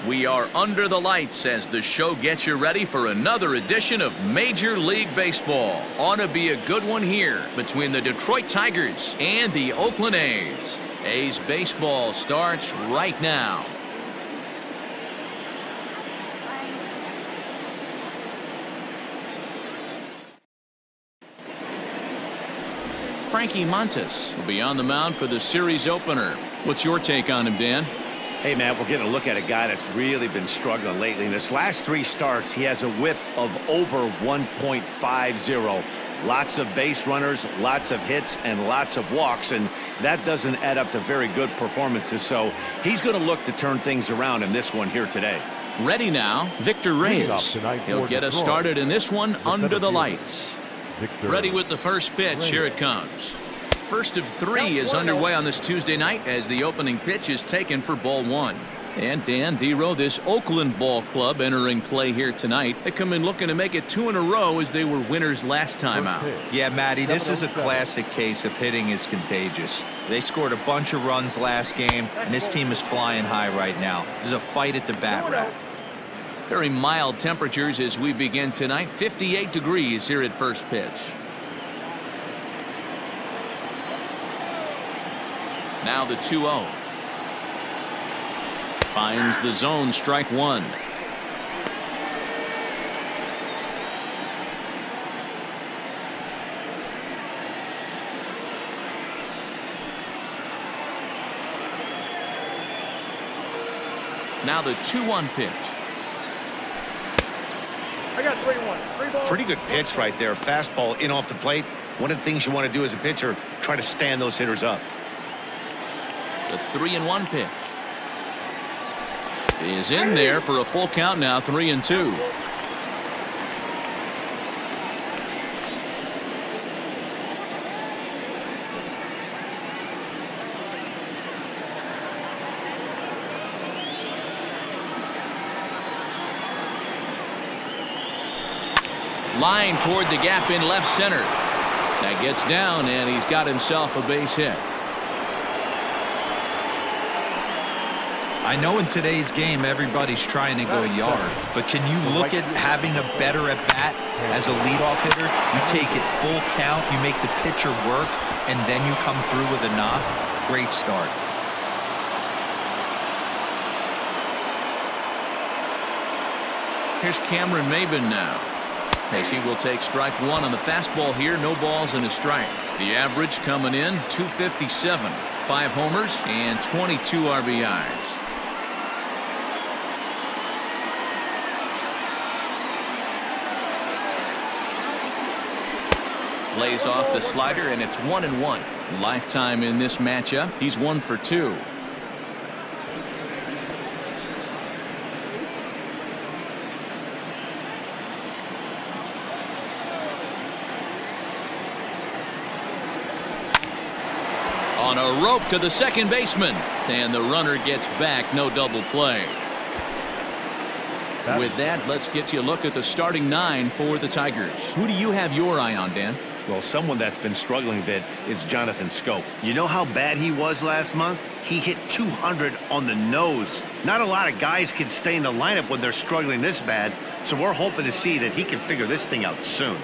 We are under the lights as the show gets you ready for another edition of Major League Baseball. Ought to be a good one here between the Detroit Tigers and the Oakland A's. A's baseball starts right now. Frankie Montas will be on the mound for the series opener. What's your take on him, Dan? Hey, man, we're getting a look at a guy that's really been struggling lately. In his last 3 starts, he has a whip of over 1.50. Lots of base runners, lots of hits, and lots of walks, and that doesn't add up to very good performances. So he's going to look to turn things around in this one here today. Ready now, Victor Reyes. He'll get us started in this one under the lights. Ready with the first pitch. Here it comes. First of 3 is underway on this Tuesday night as the opening pitch is taken for ball 1. And Dan Dero, this Oakland ball club entering play here tonight. They come in looking to make it 2 in a row as they were winners last time out. Yeah, Matty, this is a classic case of hitting is contagious. They scored a bunch of runs last game, and this team is flying high right now. There's a fight at the bat rack. Very mild temperatures as we begin tonight. 58 degrees here at first pitch. Now the 2-0. Finds the zone, strike 1. Now the 2-1 pitch. I got 3-1. Pretty good pitch right there. Fastball in off the plate. One of the things you want to do as a pitcher, try to stand those hitters up. The 3-1 pitch is in there for a full count now. 3-2. Line toward the gap in left center. That gets down, and he's got himself a base hit. I know in today's game everybody's trying to go yard, but can you look at having a better at bat as a leadoff hitter? You take it full count, you make the pitcher work, and then you come through with a knock. Great start. Here's Cameron Maybin now. As he will take strike 1 on the fastball here. No balls and a strike. The average coming in 257. 5 homers and 22 RBIs. Lays off the slider, and it's 1-1. Lifetime in this matchup. He's 1 for 2. On a rope to the second baseman, and the runner gets back. No double play. With that, let's get you a look at the starting 9 for the Tigers. Who do you have your eye on, Dan? Well, someone that's been struggling a bit is Jonathan Schoop. You know how bad he was last month? He hit 200 on the nose. Not a lot of guys can stay in the lineup when they're struggling this bad, so we're hoping to see that he can figure this thing out soon.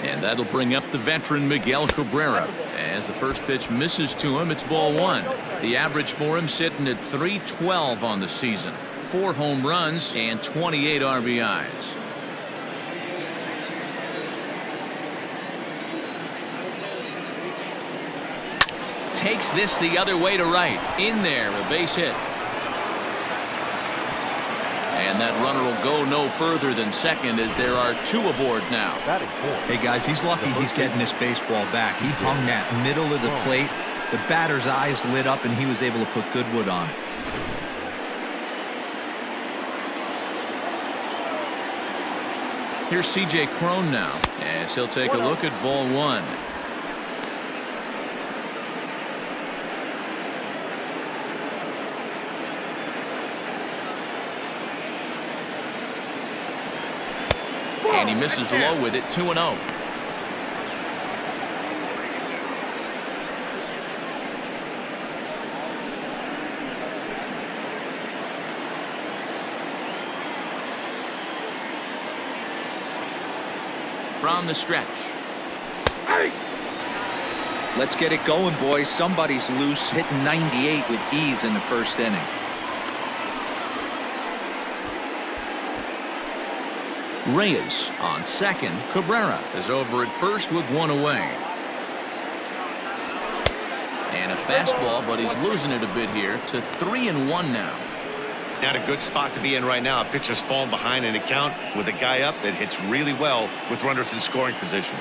And that'll bring up the veteran Miguel Cabrera. As the first pitch misses to him, it's ball 1. The average for him sitting at .312 on the season. 4 home runs and 28 RBIs. Takes this the other way to right. In there, a base hit. And that runner will go no further than second as there are 2 aboard now. Hey, guys, he's lucky he's getting this baseball back. He hung that middle of the plate. The batter's eyes lit up, and he was able to put good wood on it. Here's C.J. Cron now, as he'll take a look at ball 1. And he misses low with it. 2-0. from the stretch. Let's get it going, boys. Somebody's loose, hitting 98 with ease in the first inning. Reyes on second. Cabrera is over at first with one away. And a fastball, but he's losing it a bit here to 3-1 now. Not a good spot to be in right now. A pitcher's falling behind in the count with a guy up that hits really well with runners in scoring position.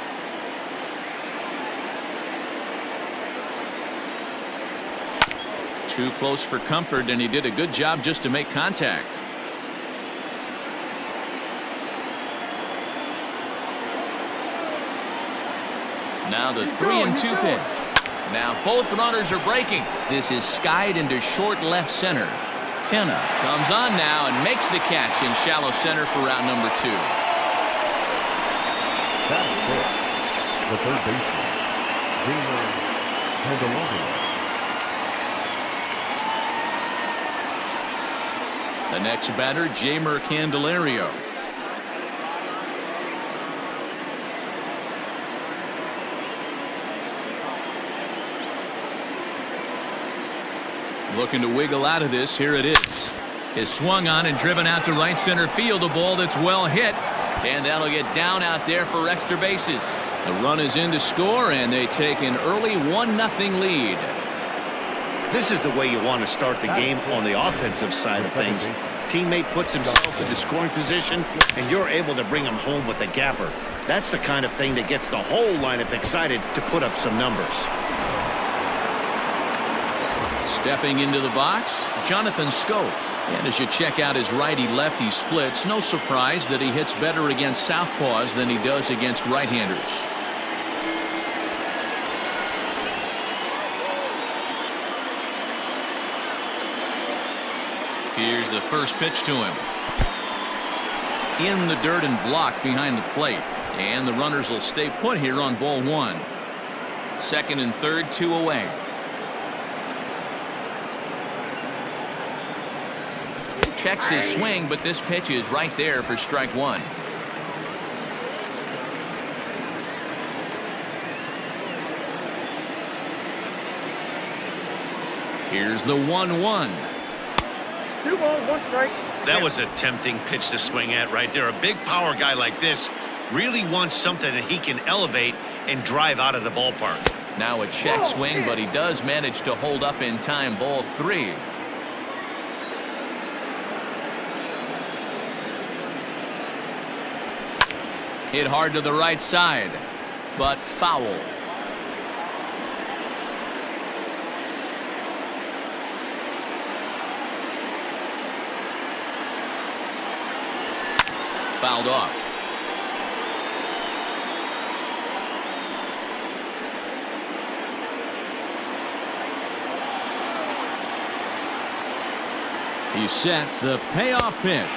Too close for comfort, and he did a good job just to make contact. Now the 3-2 pitch. Now both runners are breaking. This is skied into short left center. Canha comes on now and makes the catch in shallow center for route number 2. That's it. The third baseman, Jeimer Candelario. The next batter, Jeimer Candelario. Looking to wiggle out of this. Here it is. Is swung on and driven out to right center field. A ball that's well hit. And that'll get down out there for extra bases. The run is in to score, and they take an early 1-0 lead. This is the way you want to start the game on the offensive side of things. Teammate puts himself in the scoring position, and you're able to bring him home with a gapper. That's the kind of thing that gets the whole lineup excited to put up some numbers. Stepping into the box, Jonathan Schoop. And as you check out his righty-lefty splits, no surprise that he hits better against southpaws than he does against right-handers. Here's the first pitch to him. In the dirt and blocked behind the plate. And the runners will stay put here on ball 1. Second and third, 2 away. Checks his swing, but this pitch is right there for strike 1. Here's the 1-1. 2 balls, 1 strike. That was a tempting pitch to swing at right there. A big power guy like this really wants something that he can elevate and drive out of the ballpark. Now a check swing, but he does manage to hold up in time. Ball 3. Hit hard to the right side, but foul. Fouled off. He's set. The payoff pitch.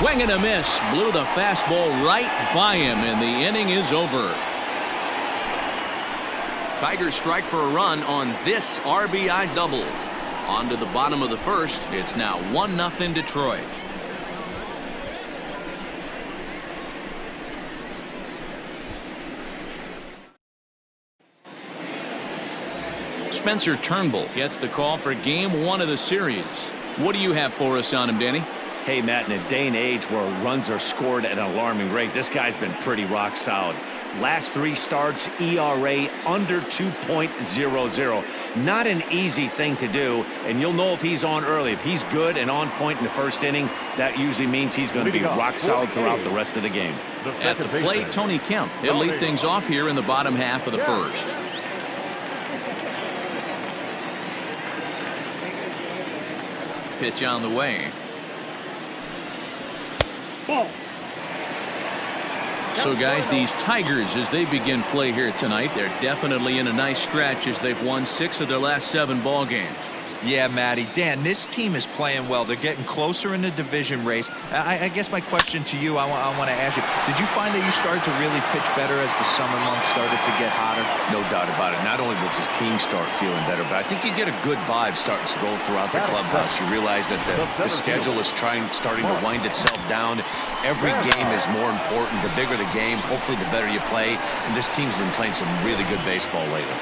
Swing and a miss. Blew the fastball right by him, and the inning is over. Tigers strike for a run on this RBI double. On to the bottom of the first. It's now 1-0 Detroit. Spencer Turnbull gets the call for game 1 of the series. What do you have for us on him, Danny? Hey, Matt, in a day and age where runs are scored at an alarming rate, this guy's been pretty rock solid. Last 3 starts, ERA under 2.00. Not an easy thing to do, and you'll know if he's on early. If he's good and on point in the first inning, that usually means he's going to be rock solid throughout the rest of the game. At the plate, Tony Kemp. He'll lead things off here in the bottom half of the first. Pitch on the way. Ball. So guys, these Tigers, as they begin play here tonight, they're definitely in a nice stretch as they've won 6 of their last 7 ball games. Yeah, Matty. Dan, this team is playing well. They're getting closer in the division race. I guess my question to you, I want to ask you, did you find that you started to really pitch better as the summer months started to get hotter? No doubt about it. Not only does the team start feeling better, but I think you get a good vibe starting to go throughout the clubhouse. You realize that the schedule is starting to wind itself down. Every game is more important. The bigger the game, hopefully the better you play. And this team's been playing some really good baseball lately.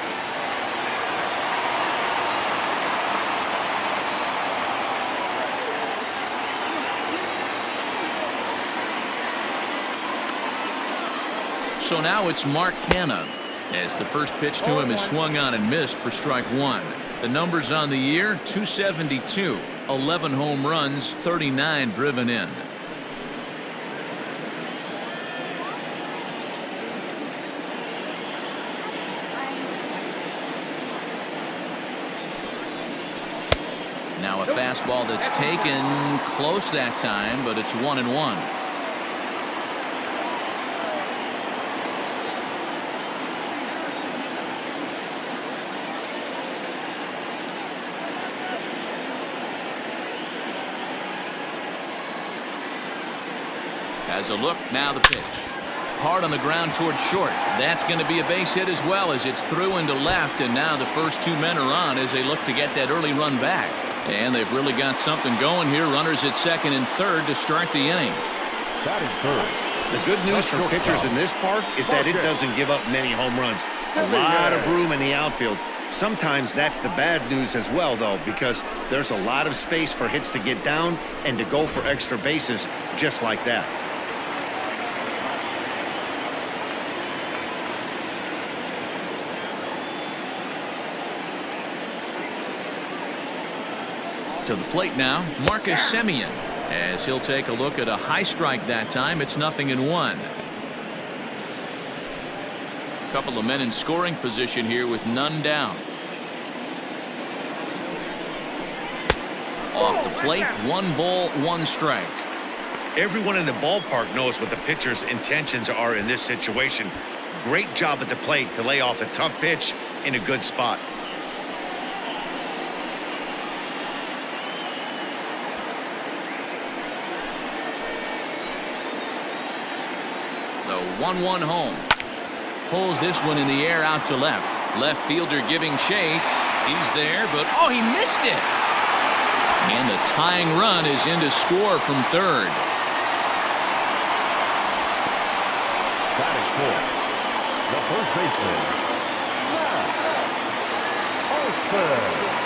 So now it's Mark Canha, as the first pitch to him is swung on and missed for strike one. The numbers on the year, 272, 11 home runs, 39 driven in. Now a fastball that's taken close that time, but it's 1-1. Has a look, now the pitch. Hard on the ground towards short. That's going to be a base hit as well, as it's through into left, and now the first two men are on as they look to get that early run back. And they've really got something going here. Runners at second and third to start the inning. Batting third. The good news for pitchers in this park is that it doesn't give up many home runs. A lot of room in the outfield. Sometimes that's the bad news as well, though, because there's a lot of space for hits to get down and to go for extra bases just like that. To the plate now, Marcus Semien, as he'll take a look at a high strike that time. It's 0-1. A couple of men in scoring position here with none down. Off the plate, 1 ball, 1 strike. Everyone in the ballpark knows what the pitcher's intentions are in this situation. Great job at the plate to lay off a tough pitch in a good spot. The 1-1 home. Pulls this one in the air out to left. Left fielder giving chase. He's there, but oh, he missed it. And the tying run is in to score from third. Batting fourth. The first baseman, Olson.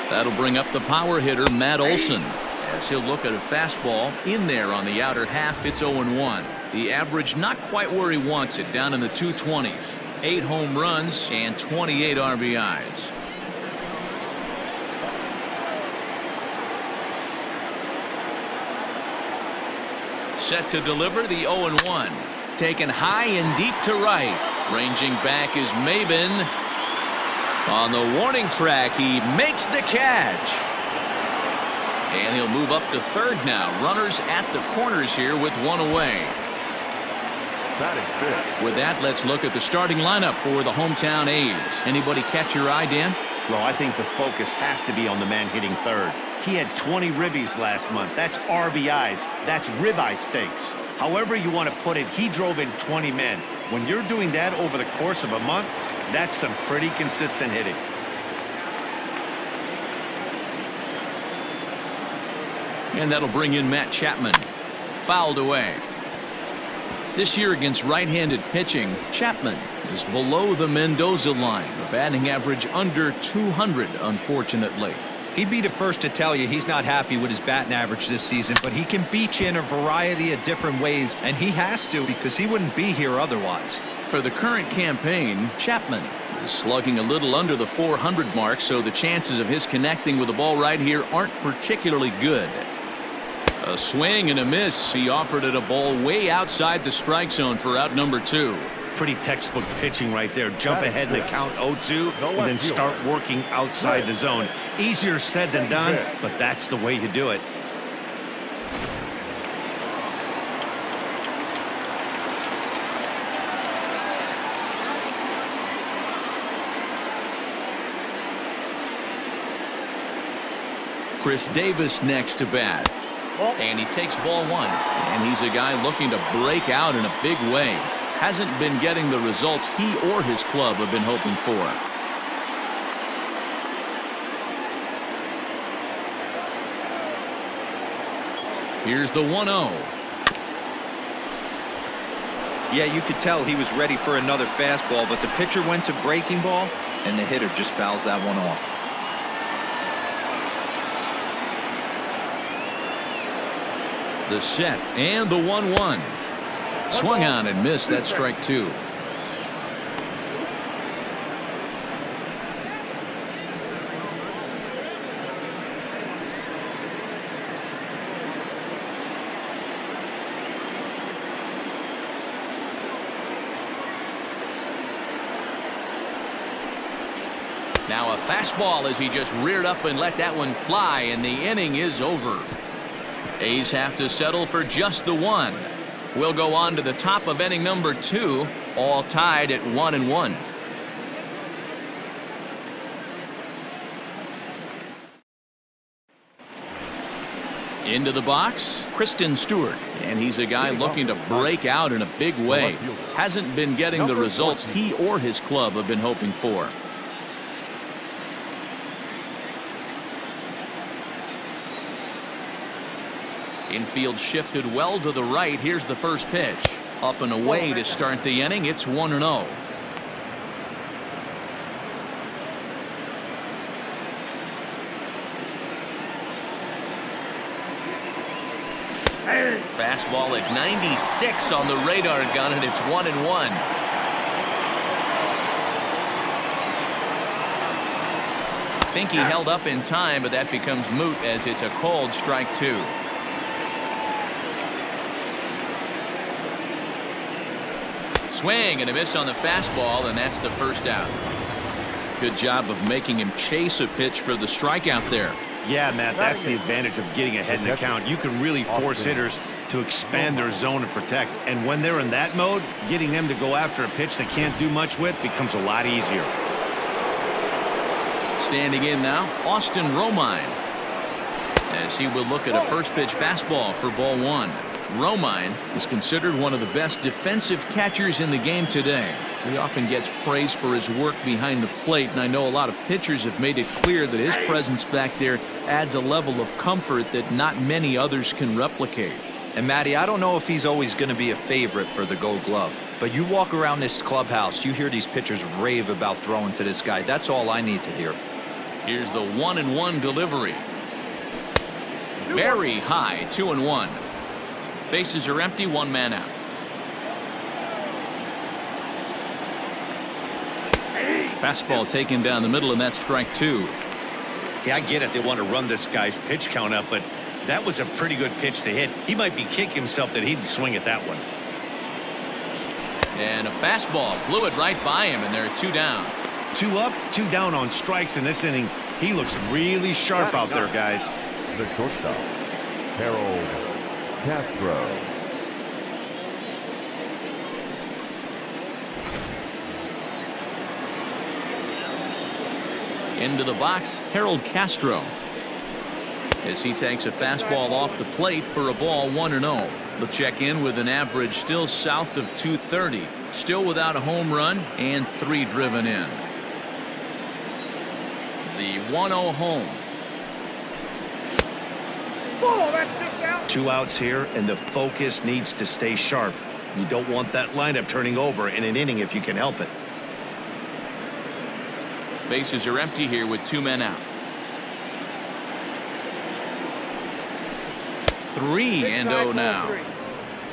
That'll bring up the power hitter, Matt Olson, as he'll look at a fastball in there on the outer half. It's 0-1. The average not quite where he wants it, down in the 220s. 8 home runs and 28 RBIs. Set to deliver the 0-1. Taken high and deep to right. Ranging back is Maybin. On the warning track, he makes the catch. And he'll move up to third now. Runners at the corners here with 1 away. Batting fifth. With that, let's look at the starting lineup for the hometown A's. Anybody catch your eye, Dan? Well, I think the focus has to be on the man hitting third. He had 20 ribbies last month. That's RBIs. That's ribeye stakes. However you want to put it, he drove in 20 men. When you're doing that over the course of a month, that's some pretty consistent hitting. And that'll bring in Matt Chapman. Fouled away. This year against right-handed pitching, Chapman is below the Mendoza line. A batting average under 200, unfortunately. He'd be the first to tell you he's not happy with his batting average this season, but he can beat you in a variety of different ways, and he has to because he wouldn't be here otherwise. For the current campaign, Chapman is slugging a little under the 400 mark, so the chances of his connecting with the ball right here aren't particularly good. A swing and a miss. He offered it a ball way outside the strike zone for out number 2. Pretty textbook pitching right there. Jump ahead in the count 0-2 and then start working outside the zone. Easier said than done, but that's the way you do it. Khris Davis next to bat. And he takes ball 1. And he's a guy looking to break out in a big way. Hasn't been getting the results he or his club have been hoping for. Here's the 1-0. Yeah, you could tell he was ready for another fastball, but the pitcher went to breaking ball, and the hitter just fouls that one off. The set and the 1-1. Swung on and missed. That strike 2. Now a fastball as he just reared up and let that one fly, and the inning is over. A's have to settle for just the 1. We'll go on to the top of inning number 2, all tied at 1-1. Into the box, Christin Stewart, and he's a guy looking to break out in a big way. Hasn't been getting the results he or his club have been hoping for. Infield shifted well to the right. Here's the first pitch. Up and away to start the inning. It's 1-0. Fastball at 96 on the radar gun, and it's 1-1. I think he held up in time, but that becomes moot as it's a called strike 2. Swing and a miss on the fastball, and that's the first out. Good job of making him chase a pitch for the strikeout there. Yeah, Matt, that's the advantage of getting ahead in the count. You can really force hitters to expand their zone and protect. And when they're in that mode, getting them to go after a pitch they can't do much with becomes a lot easier. Standing in now, Austin Romine, as he will look at a first pitch fastball for ball 1. Romine is considered one of the best defensive catchers in the game today. He often gets praise for his work behind the plate, and I know a lot of pitchers have made it clear that his presence back there adds a level of comfort that not many others can replicate. And Matty, I don't know if he's always going to be a favorite for the Gold Glove, but you walk around this clubhouse, you hear these pitchers rave about throwing to this guy. That's all I need to hear. Here's the 1-1 delivery. Very high, 2-1. Bases are empty, 1 man out. Fastball taken down the middle, and that's strike 2. Yeah, I get it. They want to run this guy's pitch count up, but that was a pretty good pitch to hit. He might be kicking himself that he didn't swing at that one. And a fastball blew it right by him, and there are 2 down. 2 up, 2 down on strikes in this inning. He looks really sharp out there, guys. The shortstop, Castro. Into the box, Harold Castro, as he takes a fastball off the plate for a ball, 1-0. He'll check in with an average still south of 230, still without a home run and 3 driven in. The 1-0 home. 2 outs here, and the focus needs to stay sharp. You don't want that lineup turning over in an inning if you can help it. Bases are empty here with 2 men out. 3-0 now.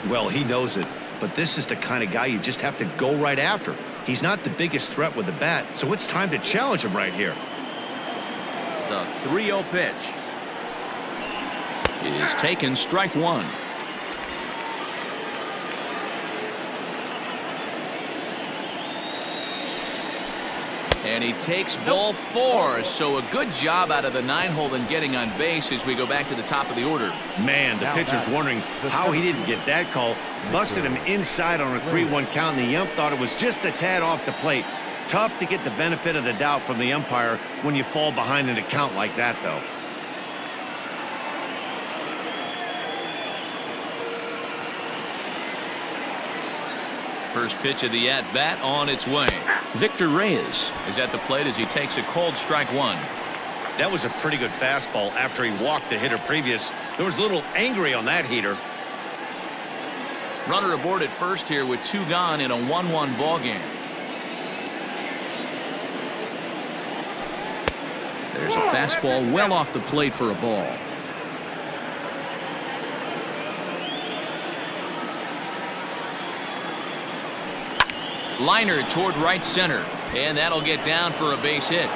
Well, he knows it, but this is the kind of guy you just have to go right after. He's not the biggest threat with the bat, so it's time to challenge him right here. The 3-0 pitch is taken, strike 1. And he takes ball 4, so a good job out of the 9-hole in getting on base as we go back to the top of the order. Man, the pitcher's wondering how he didn't get that call. Busted him inside on a 3-1 count, and the ump thought it was just a tad off the plate. Tough to get the benefit of the doubt from the umpire when you fall behind in a count like that, though. First pitch of the at-bat on its way. Victor Reyes is at the plate as he takes a cold strike one. That was a pretty good fastball after he walked the hitter previous. There was a little angry on that heater. Runner aboard at first here with 2 gone in a 1-1 ball game. There's a fastball well off the plate for a ball. Liner toward right center, and that'll get down for a base hit.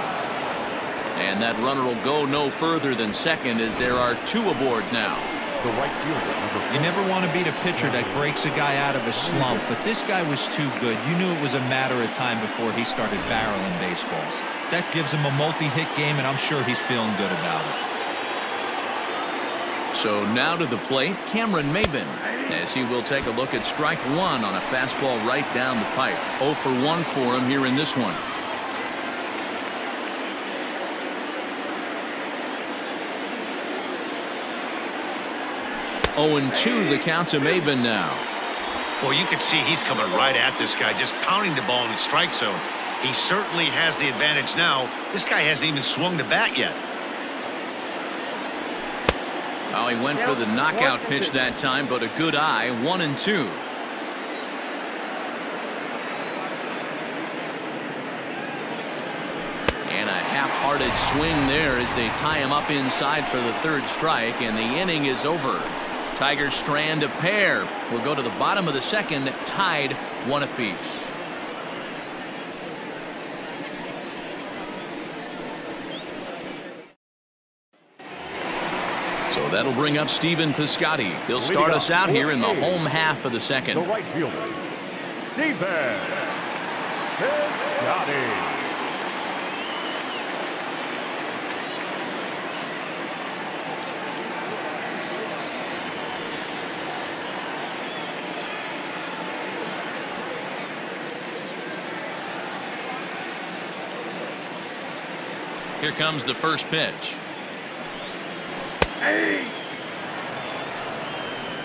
And that runner will go no further than second as there are 2 aboard now. The right fielder. You never want to beat a pitcher that breaks a guy out of a slump, but this guy was too good. You knew it was a matter of time before he started barreling baseballs. That gives him a multi-hit game, and I'm sure he's feeling good about it. So now to the plate, Cameron Maybin, as he will take a look at strike one on a fastball right down the pipe. 0 for 1 for him here in this one. Oh, and 2 the count to Maybin now. Well, you can see he's coming right at this guy, just pounding the ball in the strike zone. He certainly has the advantage now. This guy hasn't even swung the bat yet. Oh, he went for the knockout pitch that time, but a good eye. 1 and 2. And a half-hearted swing there as they tie him up inside for the 3rd strike, and the inning is over. Tigers strand a pair. We'll go to the bottom of the 2nd, tied 1 apiece. So that'll bring up Stephen Piscotty. He'll start us out here in the home half of the 2nd. The right fielder, Stephen Piscotty. Here comes the first pitch.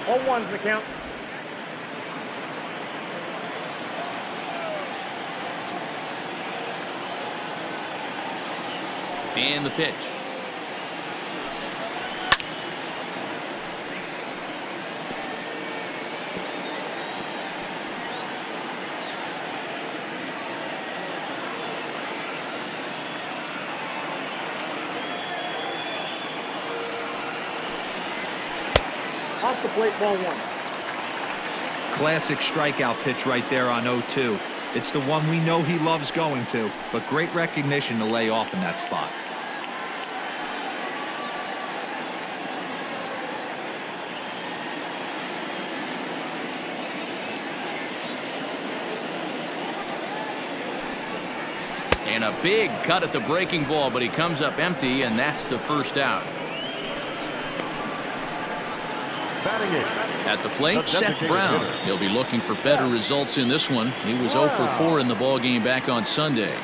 0-1's the count. And the pitch. Off the plate, ball 1. Classic strikeout pitch right there on 0-2. It's the one we know he loves going to, but great recognition to lay off in that spot. And a big cut at the breaking ball, but he comes up empty, and that's the first out. At the plate, Seth Brown. He'll be looking for better results in this one. He was 0 for 4 in the ball game back on Sunday.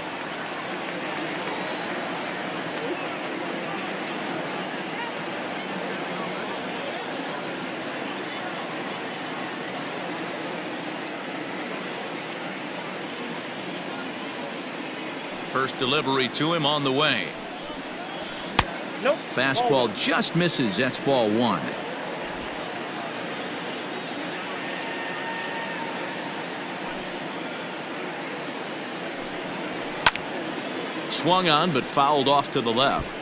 First delivery to him on the way. Nope. Fastball just misses. That's ball 1. Swung on, but fouled off to the left.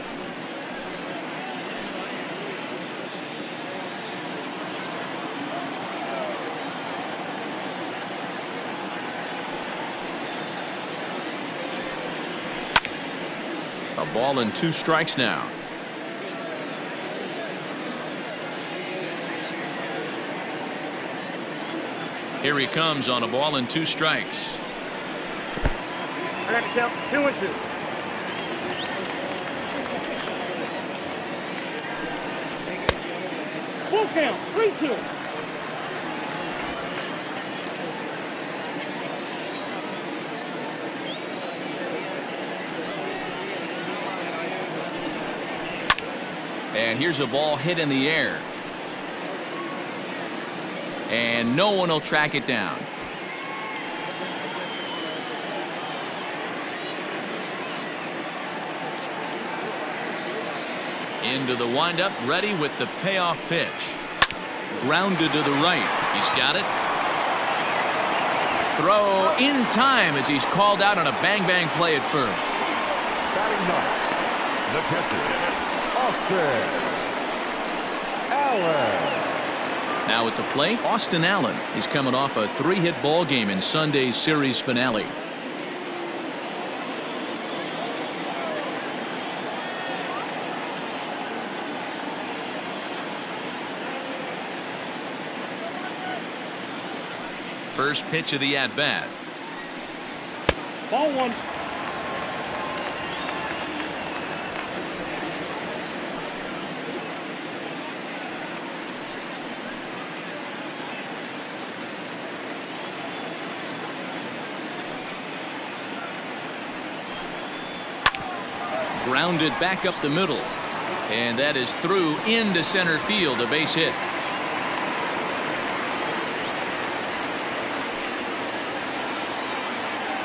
A ball and 2 strikes now. Here he comes on a ball and 2 strikes. I got to count 2 and 2. Full count, 3-2. And here's a ball hit in the air. And no one will track it down. Into the windup, ready with the payoff pitch. Grounded to the right. He's got it. Throw in time as he's called out on a bang-bang play at first. Batting ninth, the catcher, Austin Allen. Now at the plate, Austin Allen is coming off a 3-hit ball game in Sunday's series finale. First pitch of the at-bat. Ball one. Grounded back up the middle. And that is through into center field, a base hit.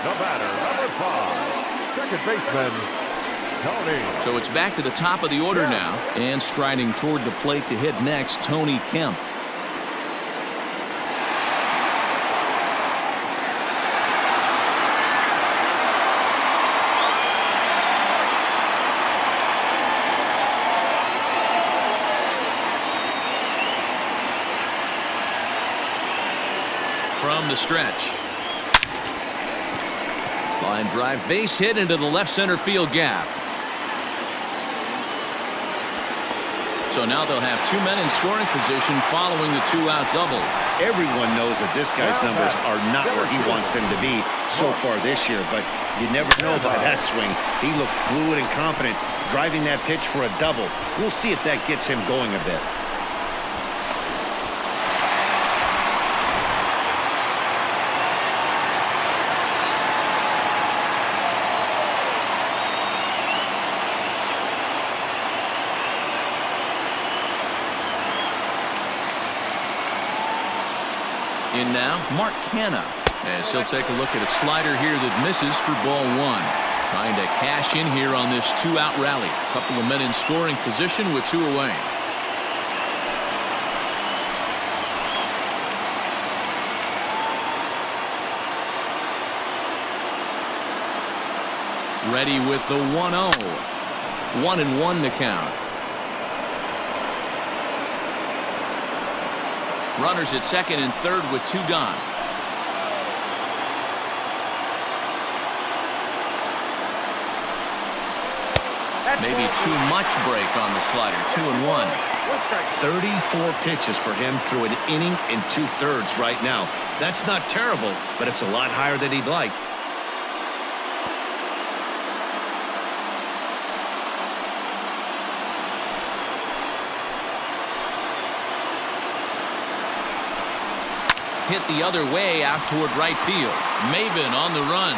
The batter, number 5, second baseman, Tony. So it's back to the top of the order now. And striding toward the plate to hit next, Tony Kemp. From the stretch. Line drive, base hit into the left center field gap. So now they'll have 2 men in scoring position following the 2-out double. Everyone knows that this guy's numbers are not where he wants them to be so far this year, but you never know by that swing. He looked fluid and confident, driving that pitch for a double. We'll see if that gets him going a bit. In now, Mark Canha, as he'll take a look at a slider here that misses for ball 1. Trying to cash in here on this 2-out rally. A couple of men in scoring position with 2 away. Ready with the 1-0. 1-1 the count. Runners at second and third with 2 gone. Maybe too much break on the slider. 2-1. 34 pitches for him through an inning and 2/3 right now. That's not terrible, but it's a lot higher than he'd like. Hit the other way out toward right field. Maybin on the run.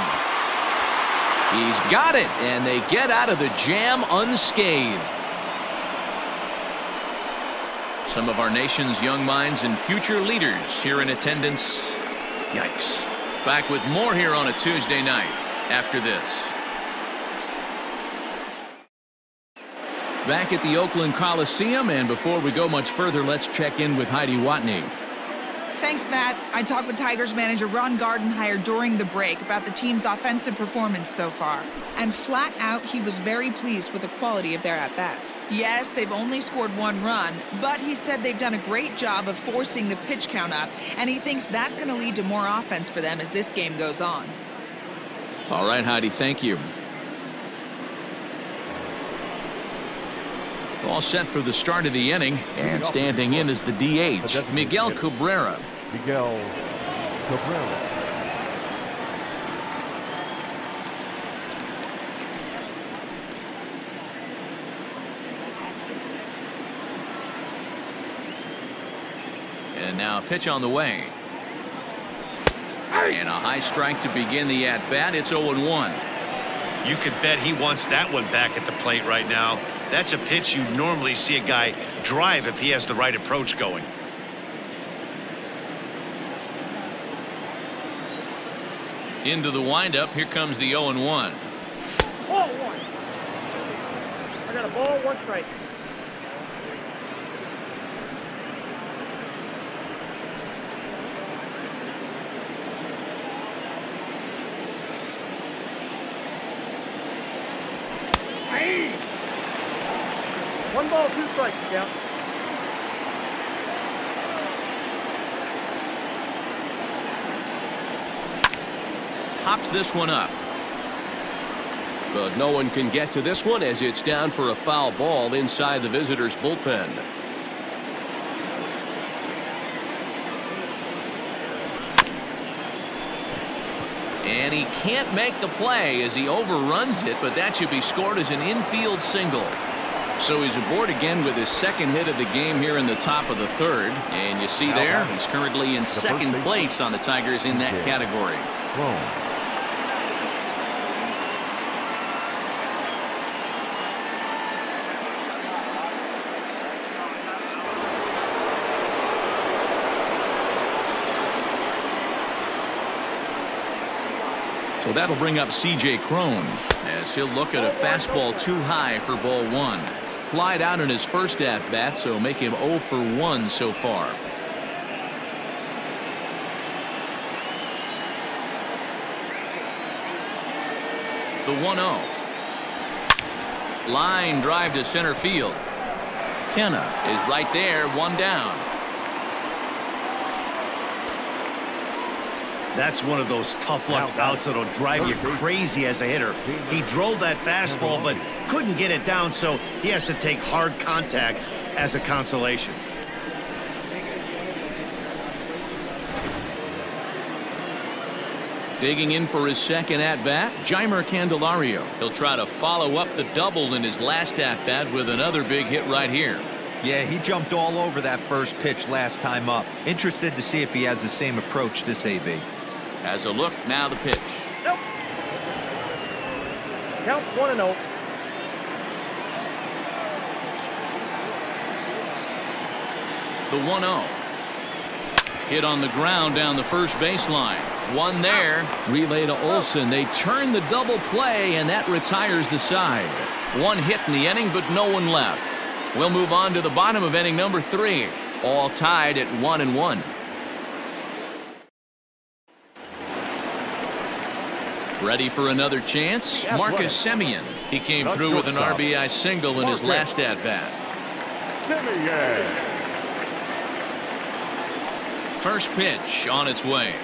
He's got it, and they get out of the jam unscathed. Some of our nation's young minds and future leaders here in attendance. Yikes. Back with more here on a Tuesday night after this. Back at the Oakland Coliseum, and before we go much further, let's check in with Heidi Watney. Thanks, Matt. I talked with Tigers manager Ron Gardenhire during the break about the team's offensive performance so far. And flat out, he was very pleased with the quality of their at-bats. Yes, they've only scored 1 run, but he said they've done a great job of forcing the pitch count up, and he thinks that's going to lead to more offense for them as this game goes on. All right, Heidi, thank you. All set for the start of the inning, and standing in is the DH, Miguel Cabrera. Miguel Cabrera. And now a pitch on the way. And a high strike to begin the at-bat. It's 0-1. You could bet he wants that one back at the plate right now. That's a pitch you normally see a guy drive if he has the right approach going. Into the windup. Here comes the 0-1. Ball 1. I got a ball, 1 strike. balls, 2 strikes, count. Pops this one up. But no one can get to this one as it's down for a foul ball inside the visitors' bullpen. And he can't make the play as he overruns it, but that should be scored as an infield single. So he's aboard again with his second hit of the game here in the top of the third. And you see there, he's currently in second place on the Tigers in that category. So that'll bring up C.J. Cron as he'll look at a fastball too high for ball 1. Flied out in his first at-bat, so make him 0 for 1 so far. The 1-0. Line drive to center field. Canha is right there, 1 down. That's one of those tough luck outs that'll drive you crazy as a hitter. He drove that fastball but couldn't get it down, so he has to take hard contact as a consolation. Digging in for his second at-bat, Jeimer Candelario. He'll try to follow up the double in his last at-bat with another big hit right here. Yeah, he jumped all over that first pitch last time up. Interested to see if he has the same approach this AB. Has a look, now the pitch. Nope. Count 1-0. The 1-0. Hit on the ground down the first baseline. One there. Relay to Olson. They turn the double play, and that retires the side. One hit in the inning, but no one left. We'll move on to the bottom of inning number 3. All tied at 1-1. Ready for another chance? Marcus Semien. He came through with an RBI single in his last at-bat. First pitch on its way.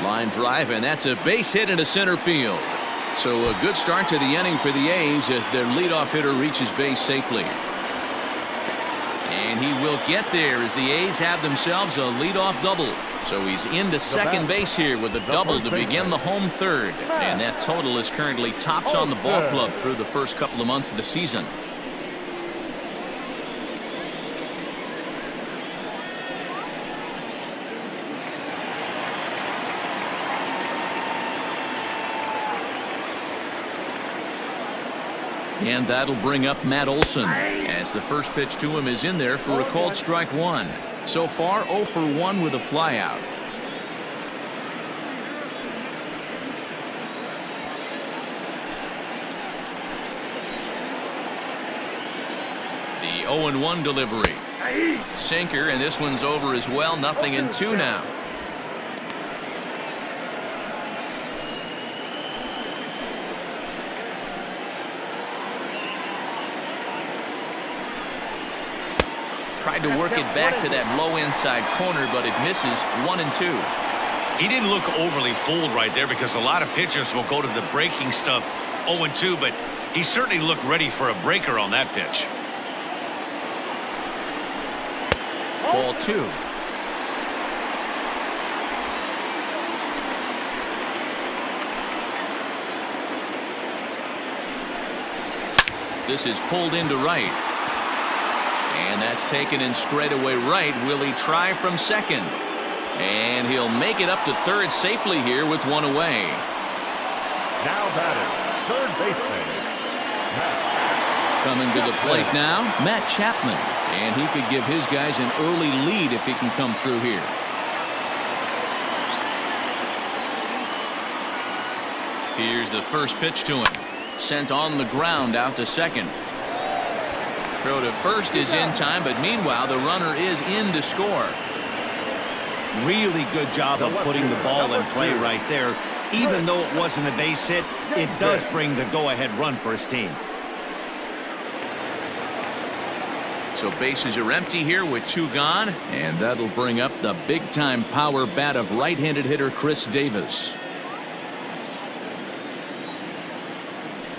Line drive, and that's a base hit into center field. So a good start to the inning for the A's as their leadoff hitter reaches base safely. And he will get there as the A's have themselves a leadoff double. So he's into second base here with a double to begin the home third. And that total is currently tops on the ball club through the first couple of months of the season. And that'll bring up Matt Olson as the first pitch to him is in there for a called strike 1. So far 0 for 1 with a flyout. The 0-1 delivery. Sinker, and this one's over as well. 0-2 now. Tried to work it back to that low inside corner, but it misses. 1-2. He didn't look overly fooled right there because a lot of pitchers will go to the breaking stuff 0-2, but he certainly looked ready for a breaker on that pitch. Ball 2. This is pulled into right. And that's taken in straightaway right. Will he try from second? And he'll make it up to third safely here with one away. Now batting, third baseman. Coming to the plate now, Matt Chapman. And he could give his guys an early lead if he can come through here. Here's the first pitch to him. Sent on the ground out to second. Throw to first is in time, but meanwhile the runner is in to score. Really good job of putting the ball in play right there. Even though it wasn't a base hit, it does bring the go-ahead run for his team. So bases are empty here with 2 gone, and that'll bring up the big-time power bat of right-handed hitter Khris Davis.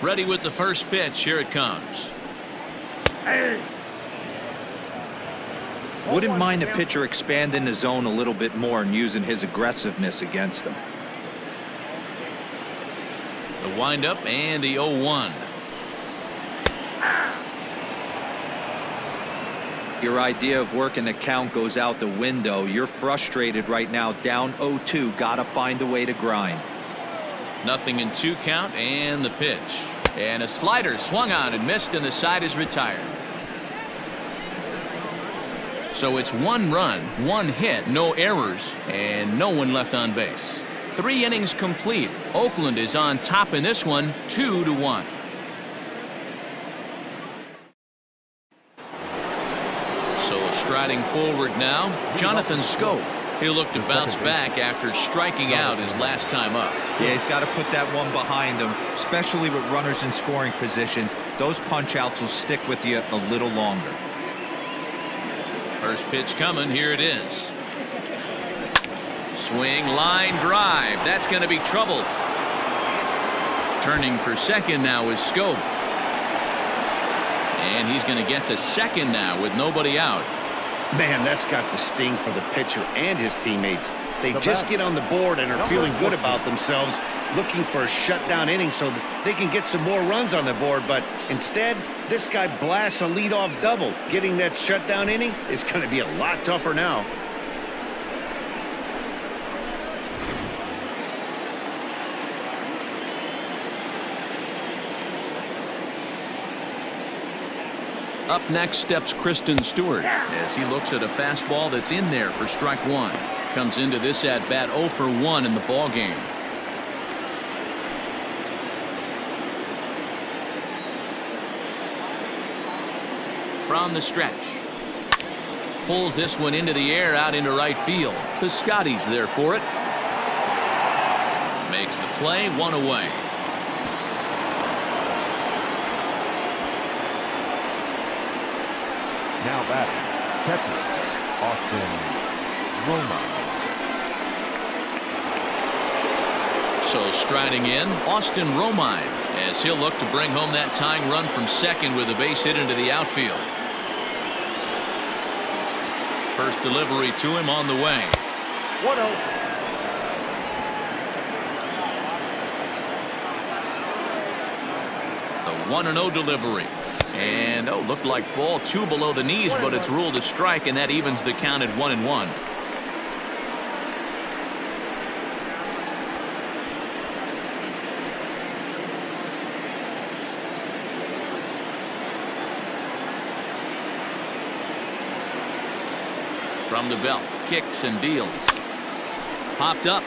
Ready with the first pitch. Here it comes. Wouldn't mind the pitcher expanding the zone a little bit more and using his aggressiveness against them. The windup and the 0-1. Your idea of working the count goes out the window. You're frustrated right now, down 0-2. Gotta find a way to grind. Nothing in 2 count, and the pitch. And a slider swung on and missed, and the side is retired. So it's 1 run, 1 hit, no errors, and no one left on base. 3 innings complete. Oakland is on top in this one, 2-1. So striding forward now, Jonathan Schoop. He'll look to bounce back after striking out his last time up. Yeah, he's got to put that one behind him, especially with runners in scoring position. Those punch-outs will stick with you a little longer. First pitch coming. Here it is. Swing, line drive. That's going to be trouble. Turning for second now is Schoop. And he's going to get to second now with nobody out. Man, that's got the sting for the pitcher and his teammates. They just get on the board and are feeling good about themselves, looking for a shutdown inning so that they can get some more runs on the board. But instead, this guy blasts a leadoff double. Getting that shutdown inning is going to be a lot tougher now. Up next steps Christin Stewart as he looks at a fastball that's in there for strike 1. Comes into this at bat 0 for 1 in the ball game. From the stretch. Pulls this one into the air out into right field. Piscotty's there for it. Makes the play, 1 away. Now batting, catcher, Austin Romine. So striding in, Austin Romine, as he'll look to bring home that tying run from second with a base hit into the outfield. First delivery to him on the way. 1-0. The 1-0 delivery. And looked like ball 2 below the knees, but it's ruled a strike, and that evens the count at 1-1. From the belt, kicks and deals. Popped up.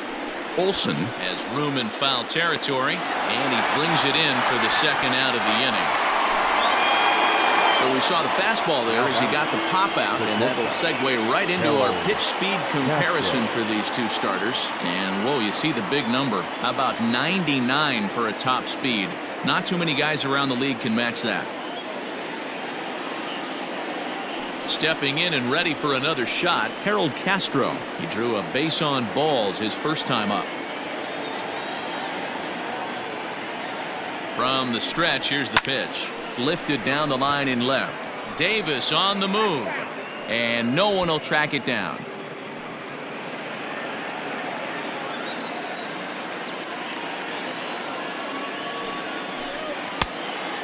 Olson has room in foul territory, and he brings it in for the second out of the inning. So we saw the fastball there as he got the pop out, and that'll segue right into our pitch speed comparison for these 2 starters. And whoa, you see the big number. How about 99 for a top speed? Not too many guys around the league can match that. Stepping in and ready for another shot, Castro. He drew a base on balls his first time up. From the stretch, here's the pitch. Lifted down the line in left. Davis on the move, and no one will track it down.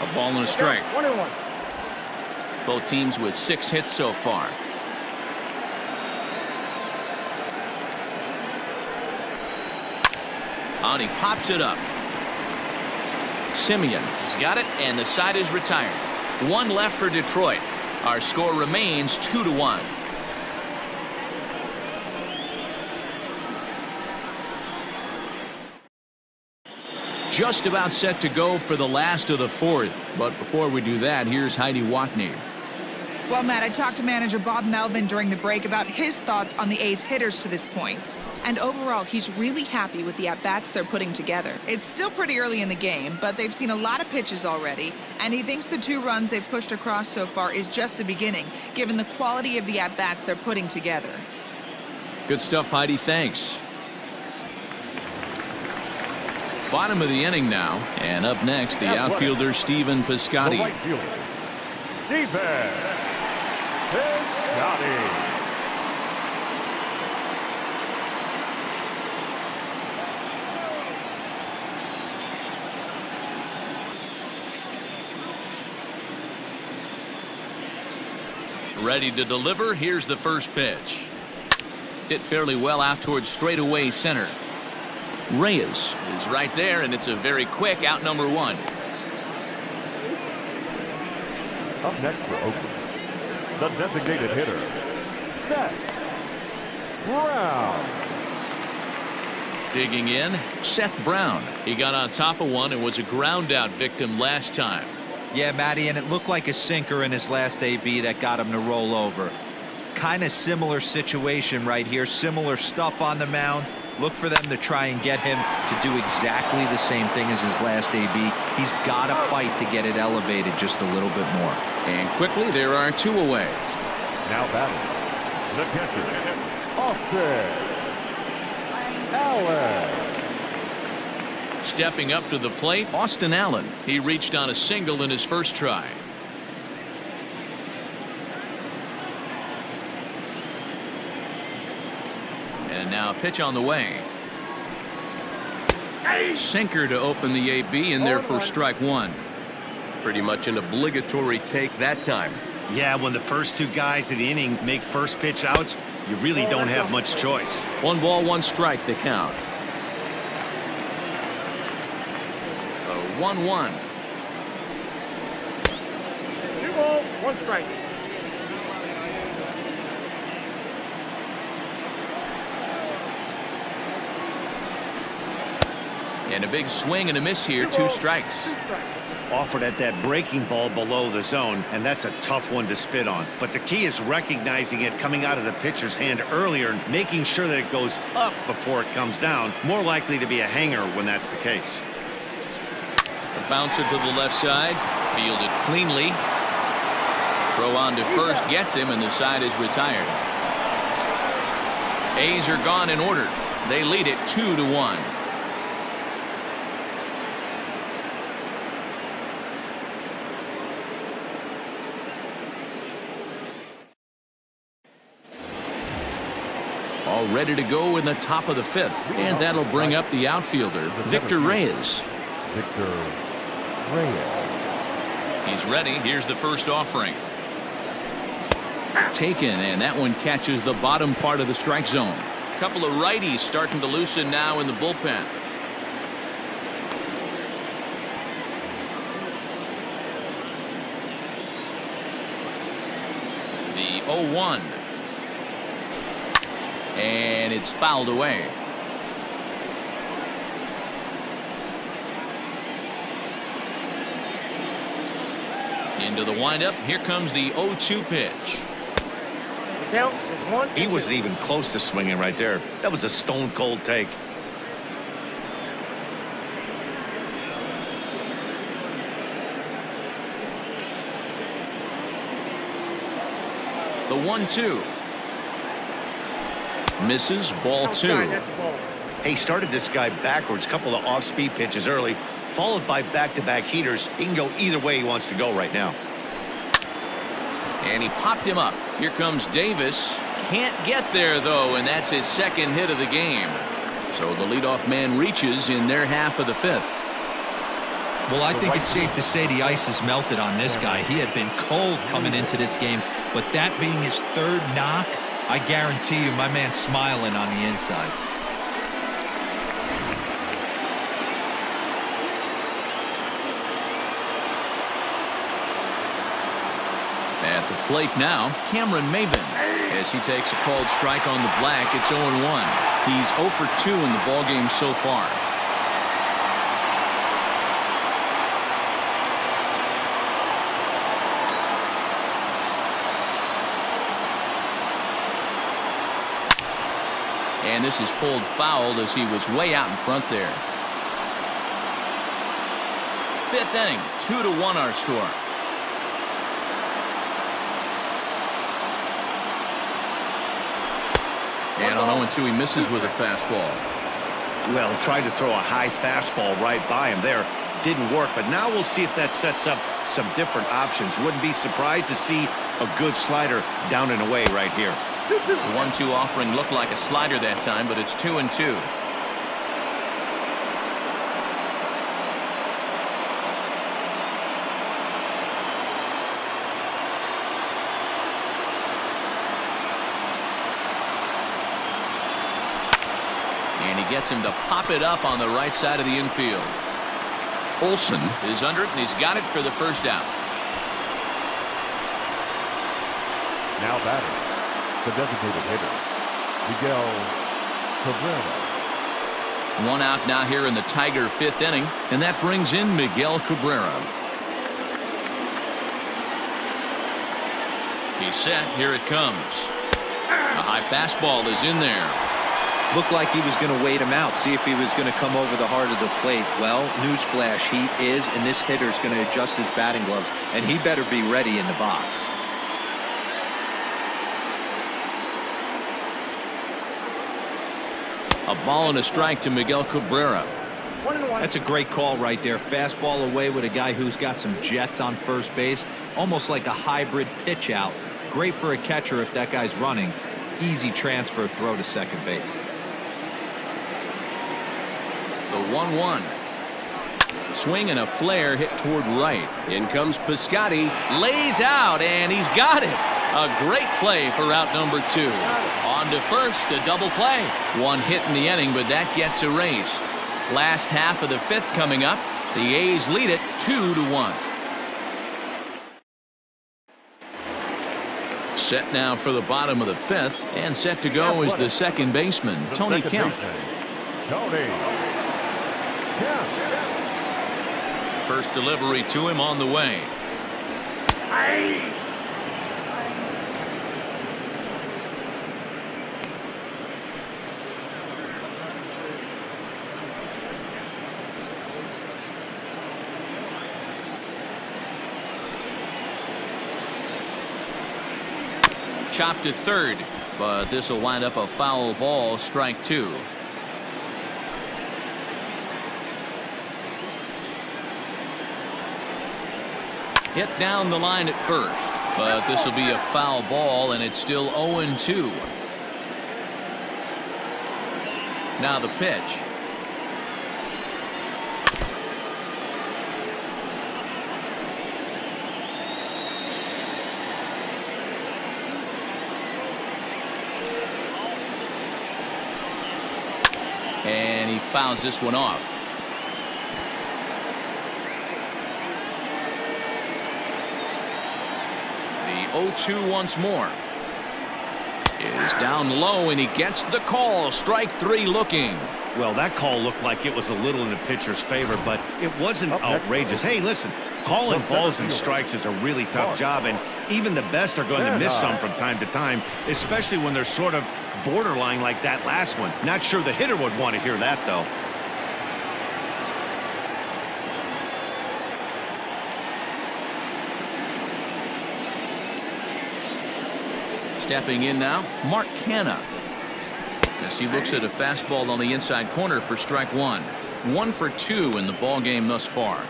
A ball and a strike. 1-1. Both teams with 6 hits so far. And he pops it up. Semien has got it, and the side is retired. 1 left for Detroit. Our score remains 2-1. Just about set to go for the last of the 4th. But before we do that, here's Heidi Watney. Well, Matt, I talked to manager Bob Melvin during the break about his thoughts on the A's hitters to this point. And overall, he's really happy with the at-bats they're putting together. It's still pretty early in the game, but they've seen a lot of pitches already, and he thinks the 2 runs they've pushed across so far is just the beginning, given the quality of the at-bats they're putting together. Good stuff, Heidi. Thanks. Bottom of the inning now, and up next, the outfielder Stephen Piscotty. The right fielder, Stephen Piscotty. Ready to deliver. Here's the first pitch. Hit fairly well out towards straightaway center. Reyes is right there, and it's a very quick out number 1. Up next for Oakland, the designated hitter, Seth Brown. Digging in, Seth Brown. He got on top of one and was a ground out victim last time. Yeah, Matty, and it looked like a sinker in his last AB that got him to roll over. Kind of similar situation right here. Similar stuff on the mound. Look for them to try and get him to do exactly the same thing as his last AB. He's got to fight to get it elevated just a little bit more. And quickly, there are 2 away. Now batting, the catcher, Olson. Allen. Stepping up to the plate, Austin Allen. He reached on a single in his first try. And now a pitch on the way. Sinker to open the AB, in there for strike 1. Pretty much an obligatory take that time. Yeah, when the first 2 guys of the inning make first pitch outs, you really don't have much choice. 1 ball, 1 strike, the count. 1-1. 2 balls, 1 strike. And a big swing and a miss here. 2 strikes. Offered at that breaking ball below the zone, and that's a tough one to spit on. But the key is recognizing it coming out of the pitcher's hand earlier and making sure that it goes up before it comes down. More likely to be a hanger when that's the case. The bouncer to the left side, fielded cleanly. Throw on to first gets him, and the side is retired. A's are gone in order. They lead it 2-1. All ready to go in the top of the 5th, and that'll bring up the outfielder, Victor Reyes. Victor Reyes. He's ready. Here's the first offering. Taken, and that one catches the bottom part of the strike zone. A couple of righties starting to loosen now in the bullpen. The 0-1. And it's fouled away. Into the windup. Here comes the 0-2 pitch. The count is 1. He wasn't even close to swinging right there. That was a stone cold take. The 1-2. Misses, ball 2. He started this guy backwards, couple of off-speed pitches early, followed by back-to-back heaters. He can go either way he wants to go right now. And he popped him up. Here comes Davis. Can't get there, though, and that's his second hit of the game. So the leadoff man reaches in their half of the 5th. Well, I think it's safe to say the ice has melted on this guy. He had been cold coming into this game, but that being his 3rd knock, I guarantee you my man's smiling on the inside. At the plate now, Maybin. As he takes a called strike on the black, it's 0-1. He's 0 for 2 in the ballgame so far. And this is pulled foul as he was way out in front there. Fifth inning, 2-1 our score. And on 0-2 he misses with a fastball. Well, tried to throw a high fastball right by him there. Didn't work, but now we'll see if that sets up some different options. Wouldn't be surprised to see a good slider down and away right here. The 1-2 offering looked like a slider that time, but it's 2-2. And he gets him to pop it up on the right side of the infield. Olson is under it, and he's got it for the first out. Now batting, the designated hitter, Miguel Cabrera. One out now here in the Tiger fifth inning, and that brings in Miguel Cabrera. He's set. Here it comes. A high fastball is in there. Looked like he was going to wait him out, see if he was going to come over the heart of the plate. Well, newsflash, he is, and this hitter's going to adjust his batting gloves, and he better be ready in the box. A ball and a strike to Miguel Cabrera. That's a great call right there. Fastball away with a guy who's got some jets on first base. Almost like a hybrid pitch out. Great for a catcher if that guy's running. Easy transfer throw to second base. The 1-1. Swing and a flare hit toward right. In comes Piscotty. Lays out, and he's got it. A great play for out number 2. On to first, a double play. One hit in the inning, but that gets erased. Last half of the fifth coming up. The A's lead it 2-1. Set now for the bottom of the fifth, and set to go is the second baseman, Tony Kemp. First delivery to him on the way. Chopped to third, but this will wind up a foul ball, strike 2. Hit down the line at first, but this will be a foul ball, and it's still 0-2. Now the pitch. And he fouls this one off. The 0-2 once more. Is down low, and he gets the call. Strike 3 looking. Well, that call looked like it was a little in the pitcher's favor, but it wasn't outrageous. Hey, listen, calling balls and strikes is a really tough job, and even the best are going to miss some from time to time, especially when they're sort of borderline like that last one. Not sure the hitter would want to hear that, though. Stepping in now, Canha. As he looks at a fastball on the inside corner for strike 1. 1 for 2 in the ball game thus far.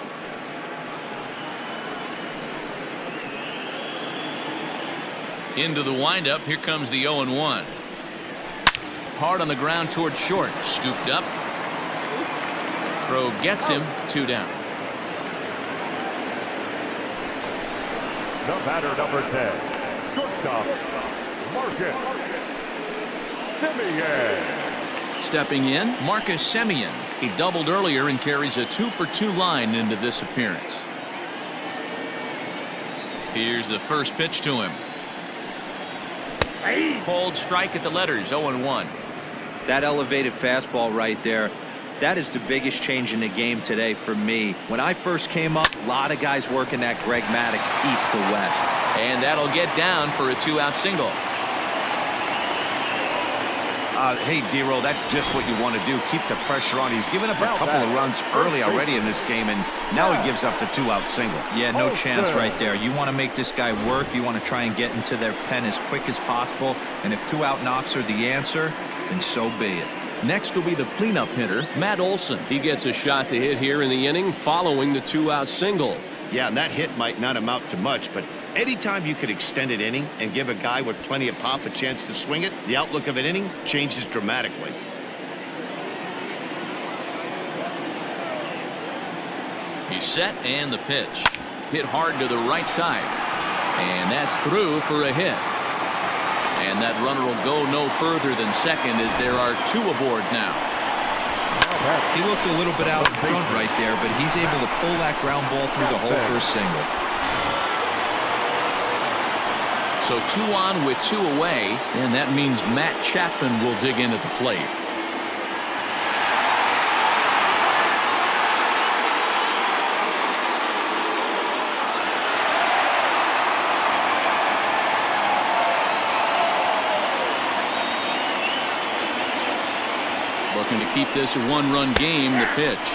Into the windup. Here comes the 0-1. Hard on the ground toward short. Scooped up. Throw gets him. 2 down. The batter, number 10, shortstop, Semien. Stepping in, Semien. He doubled earlier and carries a 2 for 2 line into this appearance. Here's the first pitch to him. Cold strike at the letters, 0-1. That elevated fastball right there, that is the biggest change in the game today for me. When I first came up, a lot of guys working that Greg Maddux east to west. And that'll get down for a 2-out single. Hey, D-Roll, that's just what you want to do. Keep the pressure on. He's given up a couple of runs early already in this game, and now he gives up the 2-out single. Yeah, no chance right there. You want to make this guy work. You want to try and get into their pen as quick as possible. And if 2-out knocks are the answer, then so be it. Next will be the cleanup hitter, Matt Olson. He gets a shot to hit here in the inning following the 2-out single. Yeah, and that hit might not amount to much, but anytime you could extend an inning and give a guy with plenty of pop a chance to swing it, the outlook of an inning changes dramatically. He's set, and the pitch. Hit hard to the right side. And that's through for a hit. And that runner will go no further than second as there are 2 aboard now. He looked a little bit out in front right there, but he's able to pull that ground ball through the hole for a single. So 2 on with 2 away, and that means Matt Chapman will dig in at the plate. Looking to keep this a 1-run game. The pitch.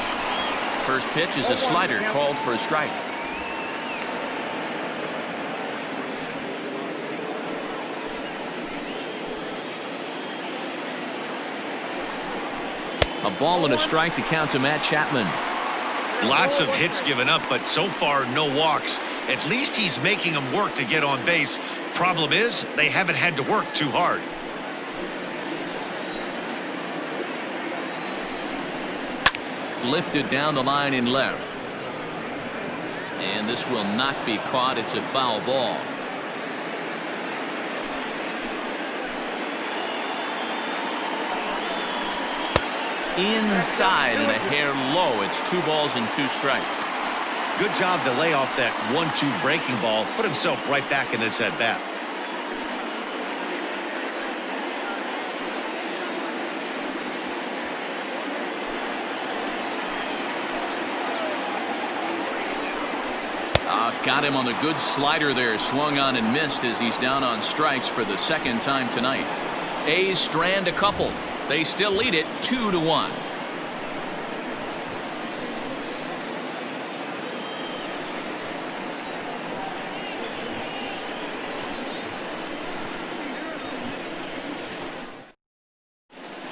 First pitch is a slider called for a strike. A ball and a strike to count to Matt Chapman. Lots of hits given up, but so far no walks. At least he's making them work to get on base. Problem is, they haven't had to work too hard. Lifted down the line in left. And this will not be caught. It's a foul ball. Inside and a hair low. It's 2 balls and 2 strikes. Good job to lay off that 1-2 breaking ball. Put himself right back in this at bat. Got him on the good slider there. Swung on and missed as he's down on strikes for the 2nd time tonight. A's strand a couple. They still lead it 2-1.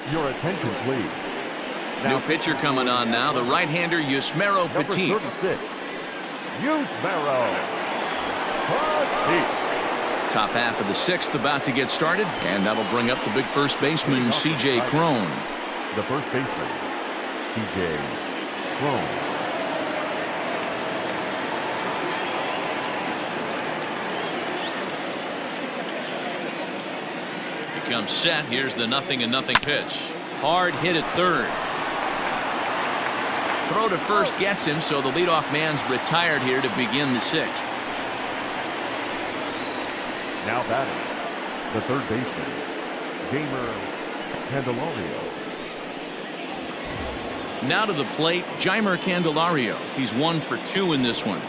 Your attention, please. New pitcher coming on now. The right-hander Yusmeiro Petit. Number 36. Yusmeiro Petit. Top half of the 6th about to get started, and that'll bring up the big first baseman C.J. Cron. The first baseman, C.J. Cron. Becomes set. Here's the 0-0 pitch. Hard hit at third. Throw to first gets him, so the leadoff man's retired here to begin the 6th. Now batting, the third baseman, Jeimer Candelario. Now to the plate, Jeimer Candelario. He's 1 for 2 in this one.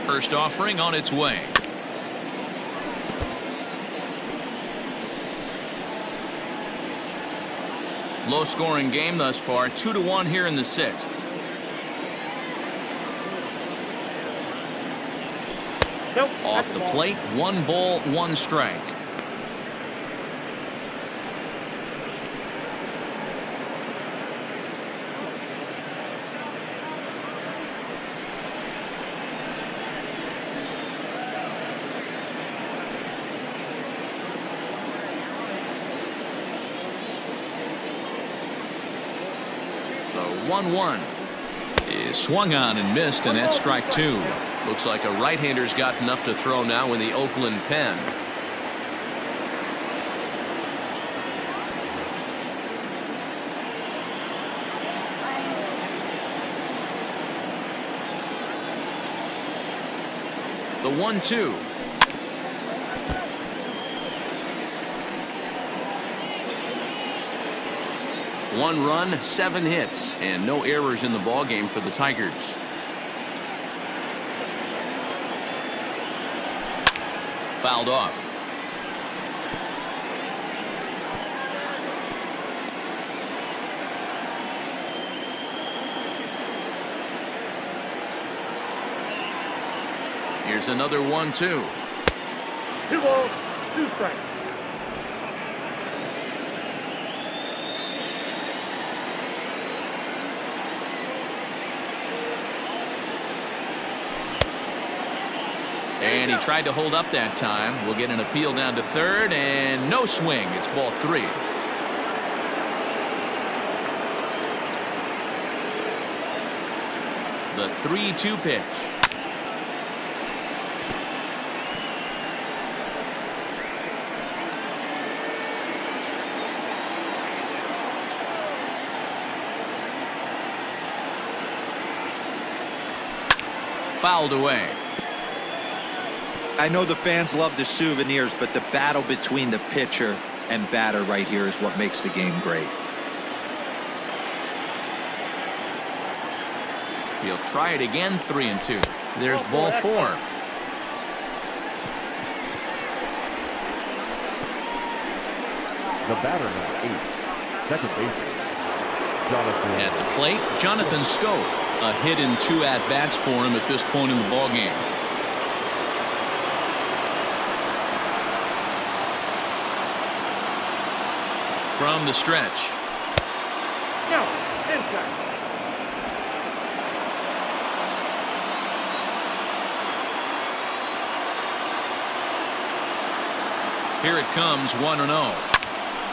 First offering on its way. Low scoring game thus far. 2-1 here in the 6th. Nope. Off the plate, 1 ball, 1 strike. The 1-1 is swung on and missed, and that's strike 2. Looks like a right-hander's gotten up to throw now in the Oakland pen. The 1-2. One run, 7 hits, and no errors in the ballgame for the Tigers. Fouled off. Here's another 1-2. 2 balls, 2 strikes. And he tried to hold up that time. We'll get an appeal down to third, and no swing. It's ball 3. The 3-2 pitch. Fouled away. I know the fans love the souvenirs, but the battle between the pitcher and batter right here is what makes the game great. He'll try it again, 3-2. There's ball 4. The batter, number 8, second baseman, Jonathan. At the plate, Jonathan Schoop. A hit in 2 at-bats for him at this point in the ballgame. From the stretch. No, inside. Here it comes, 1-0.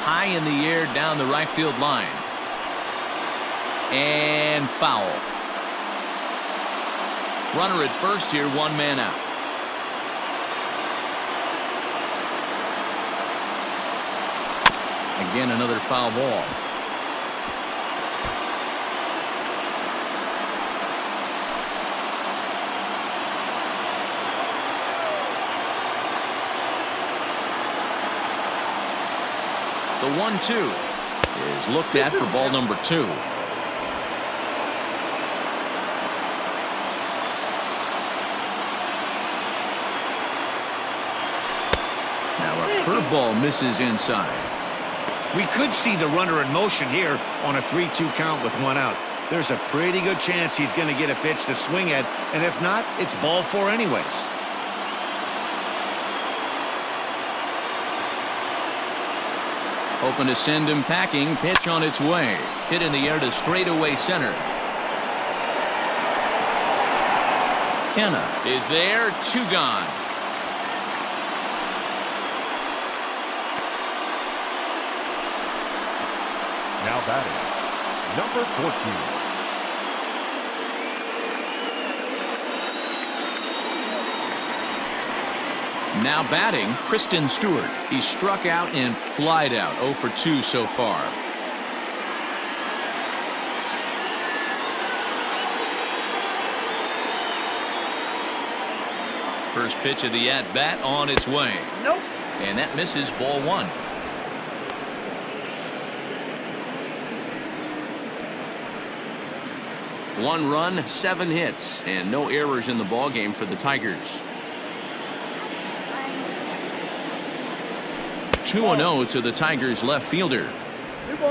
High in the air down the right field line. And foul. Runner at first here, 1 man out. Again, another foul ball. The 1-2 is looked at for ball number 2. Curveball misses inside. We could see the runner in motion here on a 3-2 count with 1 out. There's a pretty good chance he's going to get a pitch to swing at, and if not, it's ball 4 anyways. Hoping to send him packing. Pitch on its way. Hit in the air to straightaway center. Canha is there. 2 gone. Now batting, number 14. Now batting, Christin Stewart. He struck out and flied out. 0 for 2 so far. First pitch of the at-bat on its way. Nope. And that misses, ball 1. One run, 7 hits, and no errors in the ballgame for the Tigers. 2-0 to the Tigers left fielder.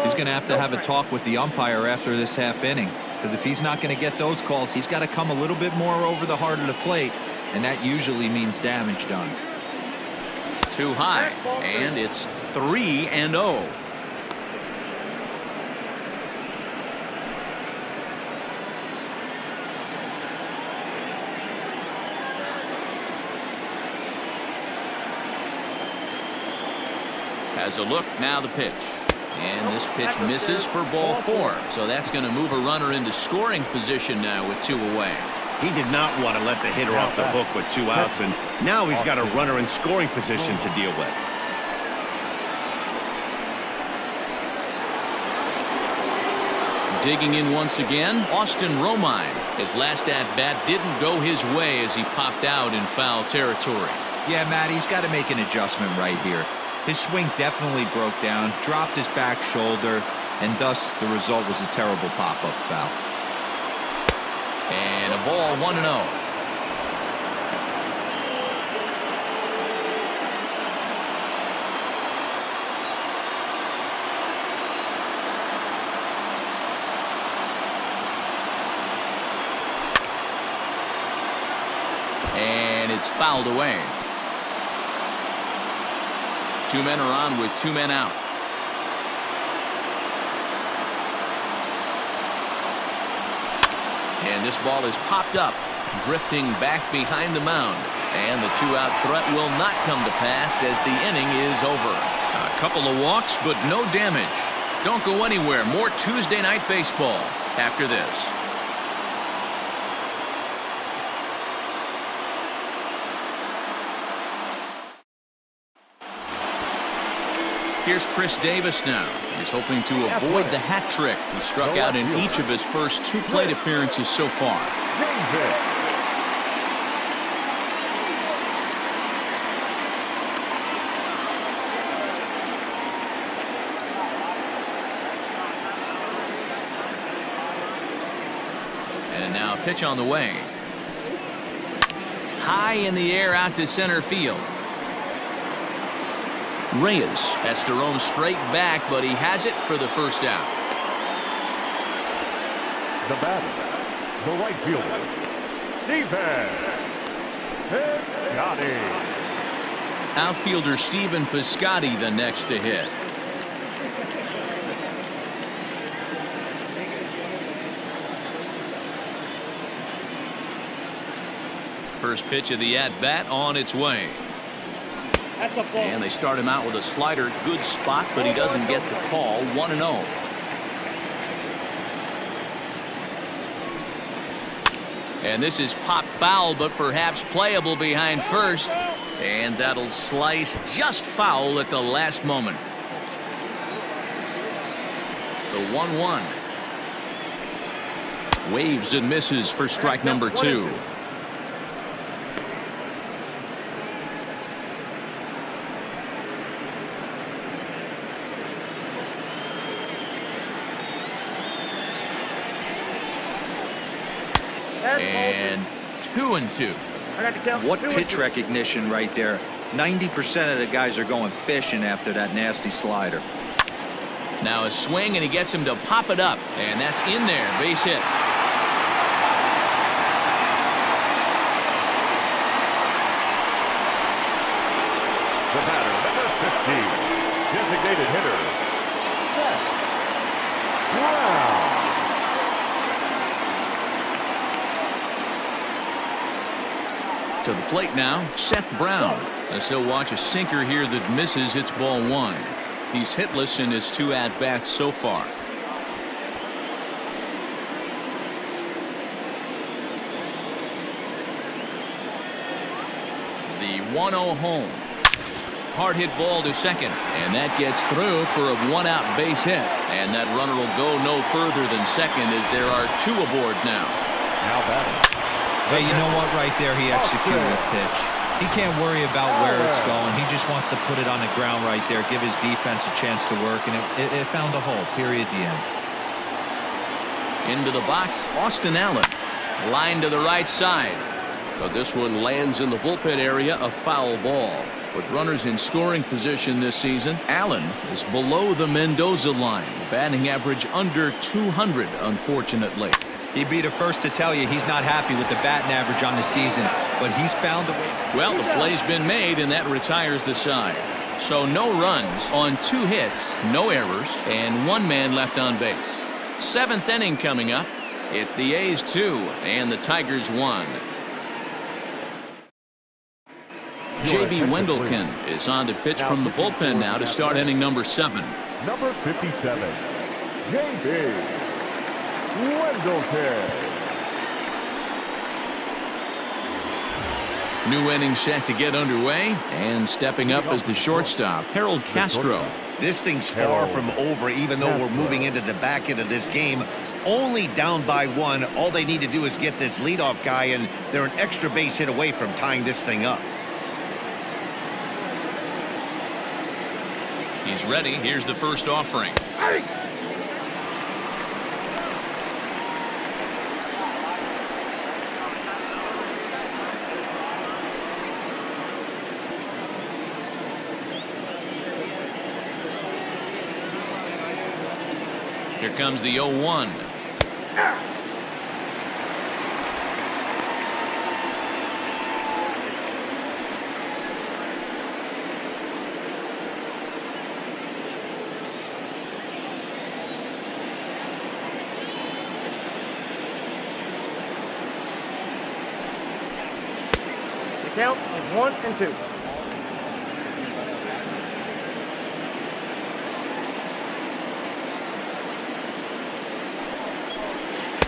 He's going to have a talk with the umpire after this half inning, because if he's not going to get those calls, he's got to come a little bit more over the heart of the plate, and that usually means damage done. Too high, and it's 3-0. Has a look, now the pitch. And this pitch misses for ball 4. So that's going to move a runner into scoring position now with 2 away. He did not want to let the hitter off the hook with 2 outs, and now he's got a runner in scoring position to deal with. Digging in once again, Romine. His last at-bat didn't go his way as he popped out in foul territory. Yeah, Matt, he's got to make an adjustment right here. His swing definitely broke down, dropped his back shoulder, and thus the result was a terrible pop-up foul. And a ball, 1-0. It's fouled away. 2 men are on with 2 men out. And this ball is popped up, drifting back behind the mound. And the 2-out threat will not come to pass as the inning is over. A couple of walks, but no damage. Don't go anywhere. More Tuesday night baseball after this. Here's Khris Davis now. He's hoping to avoid the hat trick. He struck out in each of his first 2 plate appearances so far. And now a pitch on the way. High in the air out to center field. Reyes has to roam straight back, but he has it for the first out. The batter, the right fielder, Piscotty. Outfielder Stephen Piscotty the next to hit. First pitch of the at-bat on its way. And they start him out with a slider. Good spot, but he doesn't get the call. 1-0. And this is pop foul, but perhaps playable behind first. And that'll slice just foul at the last moment. The 1-1. Waves and misses for strike number 2. And 2-2. What pitch recognition right there. 90% of the guys are going fishing after that nasty slider. Now a swing, and he gets him to pop it up, and that's in there. Base hit. The batter, number 15, designated hitter, Seth Brown. To the plate now, Seth Brown. As he'll watch a sinker here that misses. It's ball 1. He's hitless in his 2 at-bats so far. The 1-0 home. Hard hit ball to second, and that gets through for a 1-out base hit. And that runner will go no further than second as there are 2 aboard now. Now batting. Hey, you know what? Right there, he executed a pitch. He can't worry about where it's going. He just wants to put it on the ground right there, give his defense a chance to work, and it found a hole. Period. The end. Into the box, Austin Allen. Line to the right side. But this one lands in the bullpen area, a foul ball. With runners in scoring position this season, Allen is below the Mendoza line. Batting average under 200, unfortunately. He'd be the first to tell you he's not happy with the batting average on the season, but he's found a way. Well, the play's been made, and that retires the side. So no runs on 2 hits, no errors, and 1 man left on base. 7th inning coming up. It's the A's 2 and the Tigers 1. J.B. Wendelken is on to pitch from the bullpen now to start inning number 7. Number 57, J.B. Wendelken. New inning set to get underway, and stepping up as the shortstop, Harold Castro. This thing's far from over, even though we're moving into the back end of this game. Only down by 1. All they need to do is get this leadoff guy, and they're an extra base hit away from tying this thing up. He's ready. Here's the first offering. Here comes the 0-1. count is 1-2.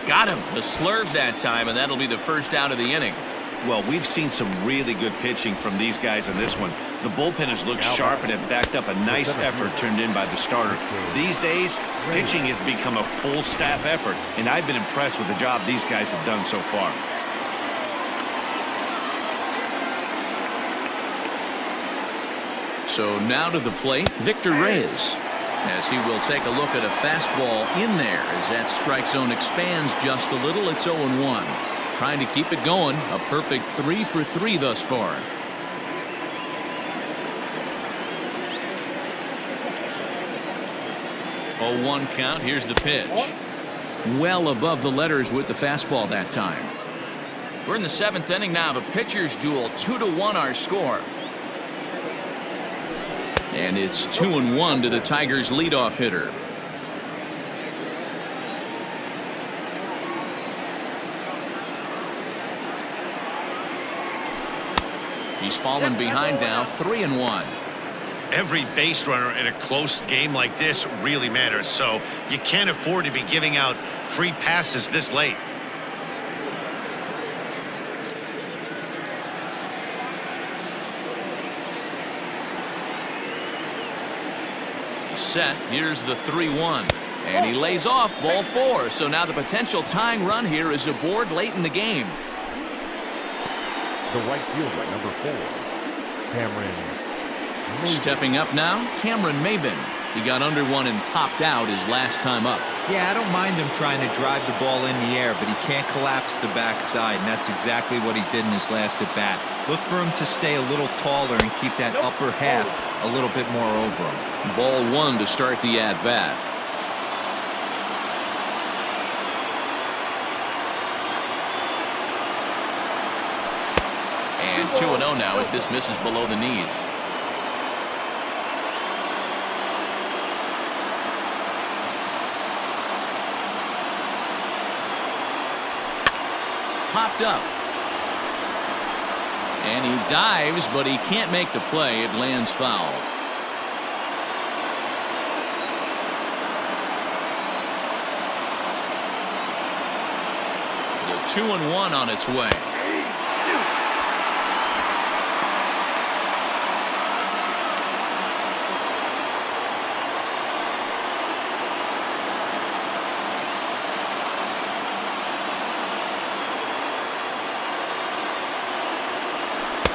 Got him. The slurve that time, and that'll be the first out of the inning. Well, we've seen some really good pitching from these guys in this one. The bullpen has looked sharp and have backed up a nice effort turned in by the starter. These days, pitching has become a full staff effort, and I've been impressed with the job these guys have done so far. So now to the plate, Victor Reyes, as he will take a look at a fastball in there as that strike zone expands just a little. It's 0-1. Trying to keep it going. A perfect 3 for 3 thus far. 0-1 count. Here's the pitch. Well above the letters with the fastball that time. We're in the 7th inning now of a pitcher's duel. 2-1 our score. And it's 2-1 to the Tigers' leadoff hitter. He's fallen behind now, 3-1. Every base runner in a close game like this really matters, so you can't afford to be giving out free passes this late. Set. Here's the 3-1. And he lays off ball 4. So now the potential tying run here is aboard late in the game. The right fielder, number 4, Cameron Maybin. Stepping up now, Cameron Maybin. He got under one and popped out his last time up. Yeah, I don't mind him trying to drive the ball in the air, but he can't collapse the backside, and that's exactly what he did in his last at bat. Look for him to stay a little taller and keep that upper half a little bit more over him. Ball 1 to start the at bat. And 2-0 now as this misses below the knees. Popped up. And he dives, but he can't make the play. It lands foul. The 2-1 on its way.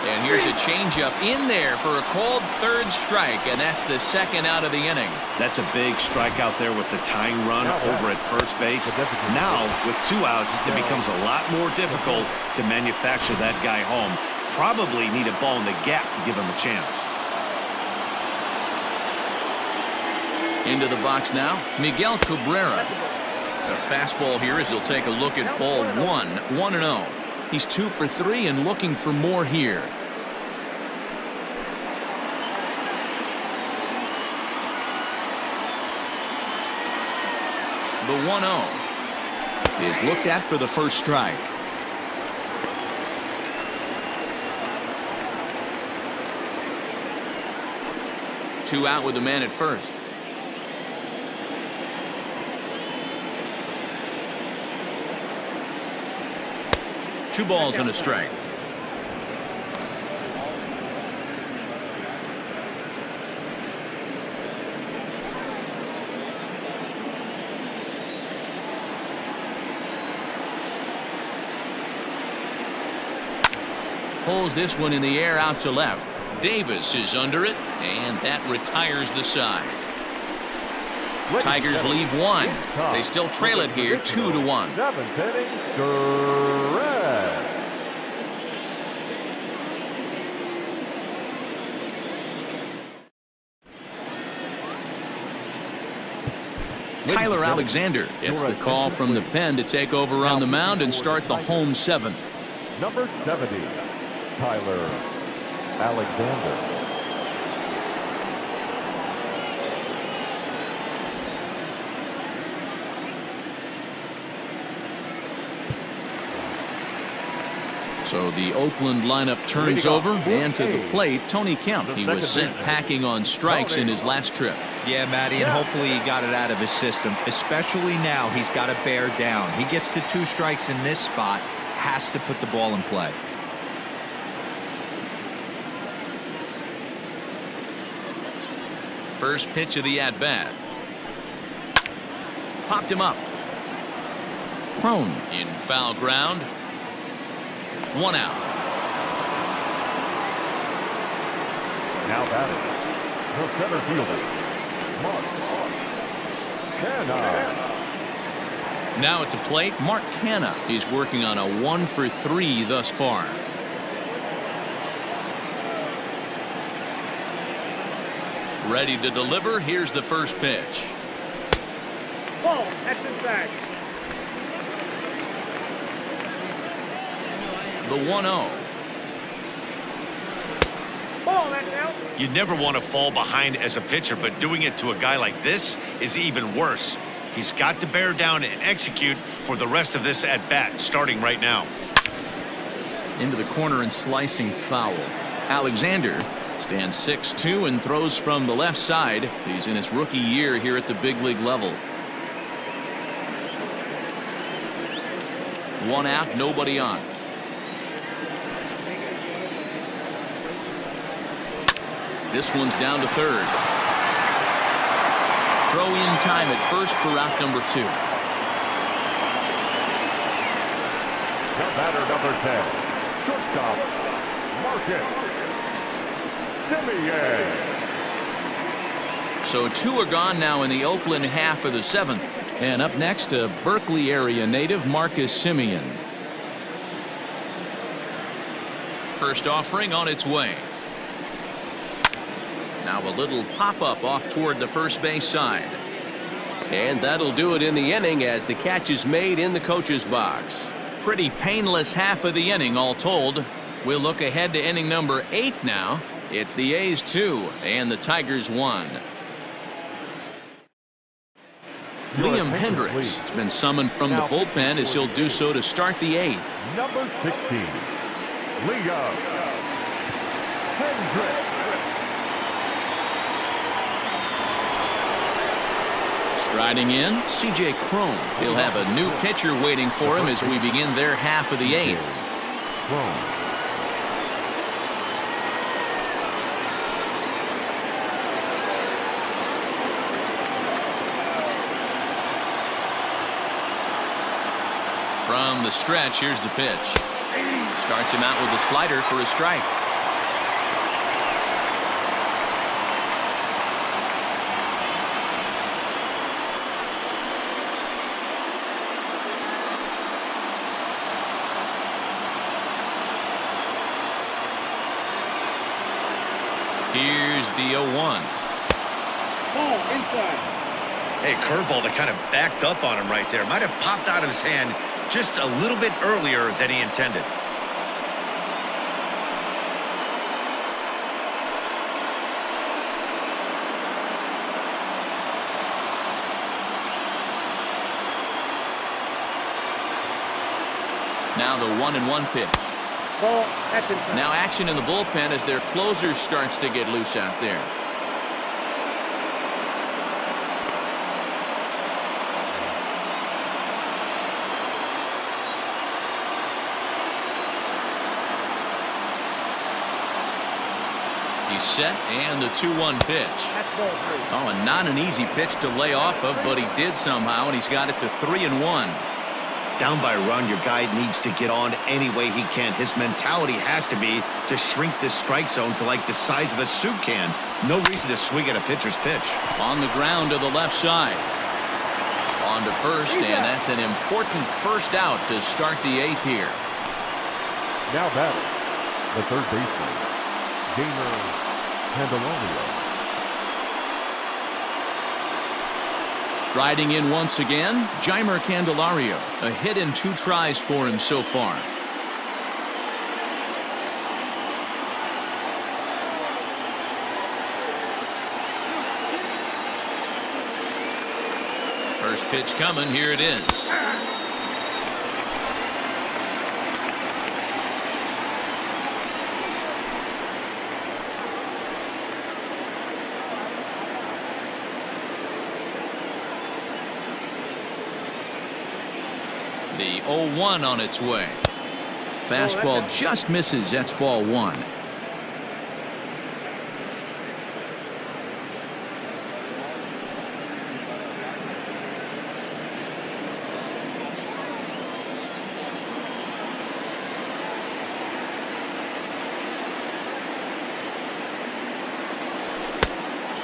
And here's a changeup in there for a called 3rd strike, and that's the 2nd out of the inning. That's a big strike out there with the tying run over at first base. Now, with 2 outs, it becomes a lot more difficult to manufacture that guy home. Probably need a ball in the gap to give him a chance. Into the box now, Miguel Cabrera. A fastball here as he'll take a look at ball 1, 1-0. He's 2 for 3 and looking for more here. The 1-0 is looked at for the first strike. Two out with the man at first. Two balls and a strike. Pulls this one in the air out to left. Davis is under it, and that retires the side. Tigers leave 1. They still trail it here 2-1. 7th inning, Correct. Tyler Alexander gets the call from the pen to take over on the mound and start the home 7th. Number 70, Tyler Alexander. So the Oakland lineup turns over, and to the plate, Tony Kemp. He was sent packing on strikes in his last trip. Yeah, Matty, and hopefully he got it out of his system. Especially now, he's got to bear down. He gets the 2 strikes in this spot, has to put the ball in play. First pitch of the at-bat. Popped him up. Cron in foul ground. 1 out. Now batting, the center fielder, Canha. Now at the plate, Canha. He's working on a 1 for 3 thus far. Ready to deliver. Here's the first pitch. Ball, that's inside. The 1-0. Ball, that's out. You never want to fall behind as a pitcher, but doing it to a guy like this is even worse. He's got to bear down and execute for the rest of this at-bat, starting right now. Into the corner and slicing foul. Alexander stands 6'2" and throws from the left side. He's in his rookie year here at the big league level. 1 out, nobody on. This one's down to third. Throw in time at first for out number 2. The batter number 10, shortstop, Semien. So 2 are gone now in the Oakland half of the 7th. And up next, a Berkeley area native, Marcus Semien. First offering on its way. Now a little pop-up off toward the first base side. And that'll do it in the inning as the catch is made in the coach's box. Pretty painless half of the inning all told. We'll look ahead to inning number 8 now. It's the A's 2 and the Tigers 1. Liam Hendricks has been summoned from the bullpen as he'll do so to start the 8th. Number 16, Liam Hendricks. Striding in, C.J. Cron. He'll have a new pitcher waiting for him as we begin their half of the 8th. From the stretch, here's the pitch. Starts him out with a slider for a strike. Here's the 0-1. Ball, inside. Hey, curveball that kind of backed up on him right there. Might have popped out of his hand just a little bit earlier than he intended. Now the 1-1 pitch. Ball, that's inside. Now action in the bullpen as their closer starts to get loose out there. He's set, and the 2-1 pitch. That's ball 3. Oh, and not an easy pitch to lay off of, but he did somehow, and he's got it to 3-1. Down by a run, your guy needs to get on any way he can. His mentality has to be to shrink this strike zone to like the size of a soup can. No reason to swing at a pitcher's pitch. On the ground to the left side. On to first, and that's an important first out to start the 8th here. Now batting, the third baseman, Jeimer Candelario. Striding in once again, Jeimer Candelario. A hit in 2 tries for him so far. First pitch coming, here it is. The 0-1 on its way. Fastball just misses. That's ball one.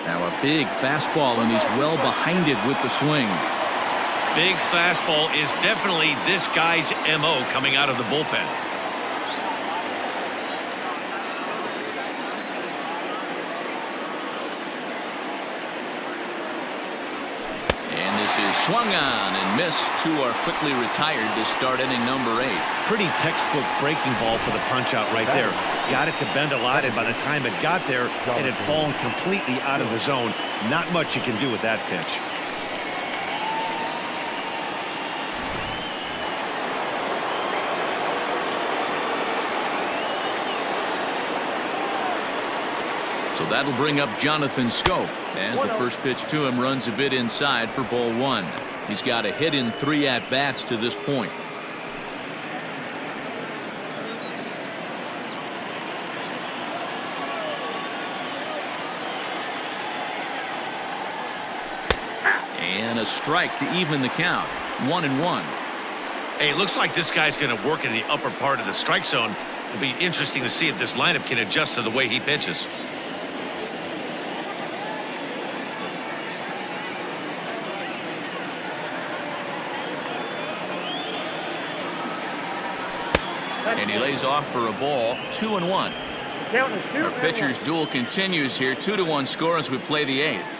Now a big fastball, and he's well behind it with the swing. Big fastball is definitely this guy's MO coming out of the bullpen. And this is swung on and missed. Two are quickly retired to start inning number 8. Pretty textbook breaking ball for the punch out right there. Got it to bend a lot, and by the time it got there, it had fallen completely out of the zone. Not much you can do with that pitch. So that'll bring up Jonathan Schoop as the first pitch to him runs a bit inside for ball one. He's got a hit in 3 at-bats to this point. And a strike to even the count. 1-1. Hey, it looks like this guy's going to work in the upper part of the strike zone. It'll be interesting to see if this lineup can adjust to the way he pitches. And he lays off for a ball. 2-1. Our pitcher's duel continues here. 2-1 score as we play the 8th.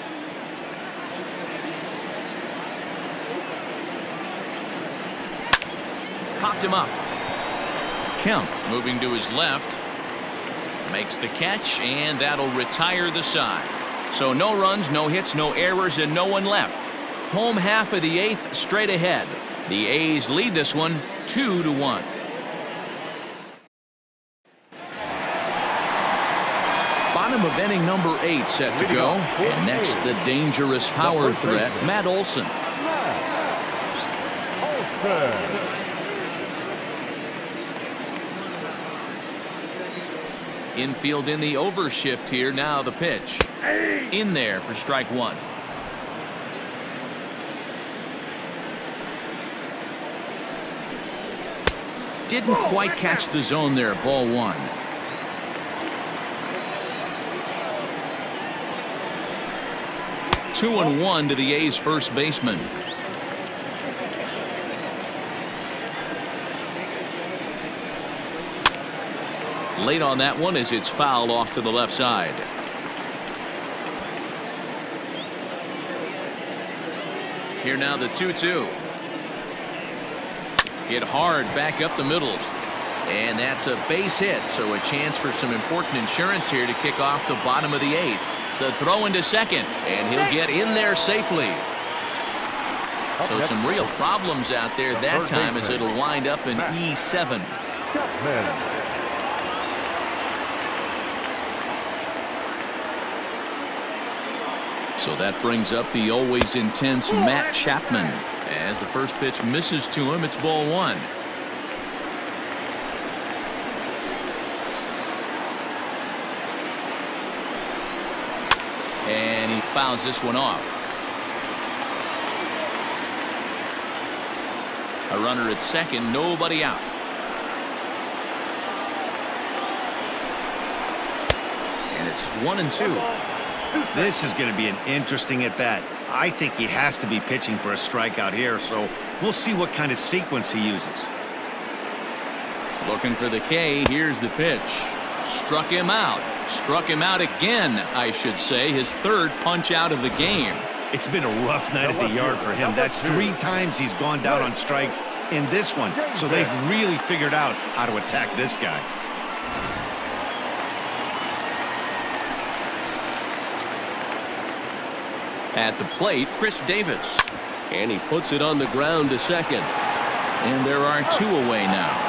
Popped him up. Kemp moving to his left. Makes the catch, and that'll retire the side. So no runs, no hits, no errors, and no one left. Home half of the 8th straight ahead. The A's lead this one 2-1. Bottom of inning number 8 set to go. And next, the dangerous power threat, Matt Olson. Infield in the overshift here. Now the pitch. In there for strike one. Didn't quite catch the zone there. Ball one. Two and one to the A's first baseman. Late on that one as it's fouled off to the left side. Here now the 2-2. Hit hard back up the middle. And that's a base hit, so a chance for some important insurance here to kick off the bottom of the 8th. The throw into second, and he'll get in there safely. So some real problems out there that time as it'll wind up in E7. So that brings up the always intense Matt Chapman. As the first pitch misses to him, it's ball one. And he fouls this one off. A runner at second, nobody out. And it's 1-2. This is going to be an interesting at bat. I think he has to be pitching for a strikeout here, so we'll see what kind of sequence he uses. Looking for the K. Here's the pitch. Struck him out. Struck him out again, I should say. His third punch out of the game. It's been a rough night at the yard for him. That's 3 times he's gone down on strikes in this one. So they've really figured out how to attack this guy. At the plate, Khris Davis. And he puts it on the ground to second. And there are 2 away now.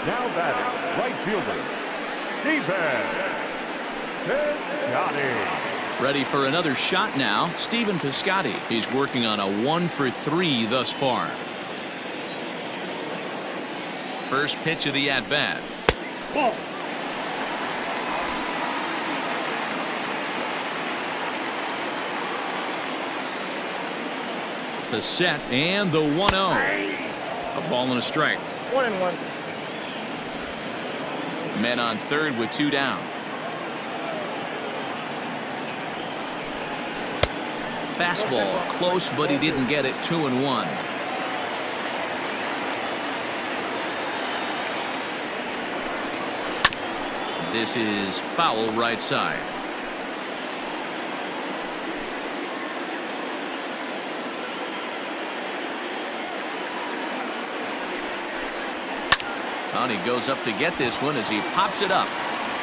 Now batting, right fielder, Piscotty. Ready for another shot now. Stephen Piscotty. He's working on a 1-for-3 thus far. First pitch of the at-bat. Ball. The set and the 1-0. A ball and a strike. 1-1. Men on third with 2 down. Fastball close, but he didn't get it. 2-1. This is foul right side. And he goes up to get this one as he pops it up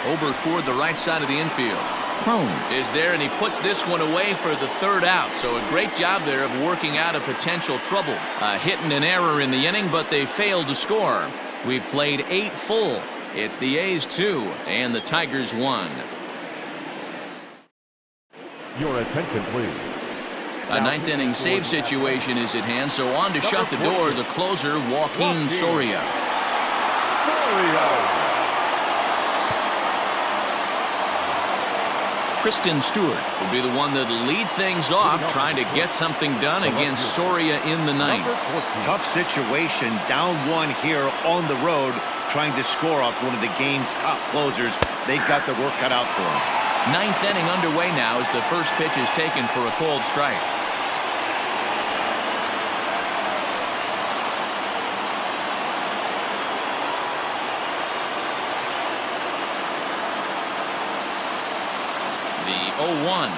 over toward the right side of the infield. Cron is there, and he puts this one away for the 3rd out. So a great job there of working out a potential trouble. A hit and an error in the inning, but they failed to score. We've played 8 full. It's the A's 2 and the Tigers 1. Your attention, please. A 9th inning save situation is at hand, so on to shut the door, the closer, Joaquin Soria. Christin Stewart will be the one that'll lead things off, trying to get something done against Soria in the 9th. Tough situation, down 1 here on the road, trying to score off one of the game's top closers. They've got their work cut out for them. 9th inning underway now as the first pitch is taken for a cold strike. The 0-1.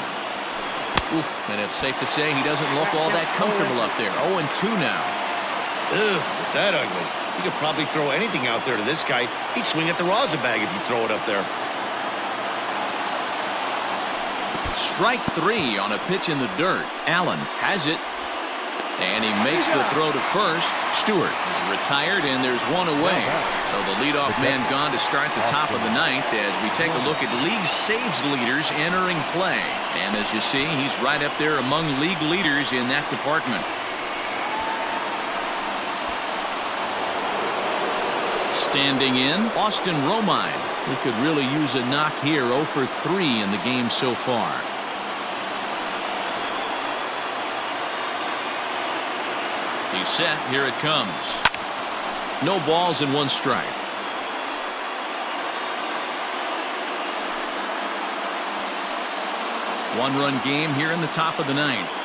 Oof, and it's safe to say he doesn't look all that comfortable up there. 0-2 now. Ugh, is that ugly? You could probably throw anything out there to this guy. He'd swing at the rosin bag if you throw it up there. Strike 3 on a pitch in the dirt. Allen has it. And he makes the throw to first. Stewart is retired, and there's 1 away. So the leadoff man gone to start the top of the 9th as we take a look at league saves leaders entering play. And as you see, he's right up there among league leaders in that department. Standing in, Austin Romine. He could really use a knock here. 0 for 3 in the game so far. He's set. Here it comes. No balls and 1 strike. One-run game here in the top of the 9th.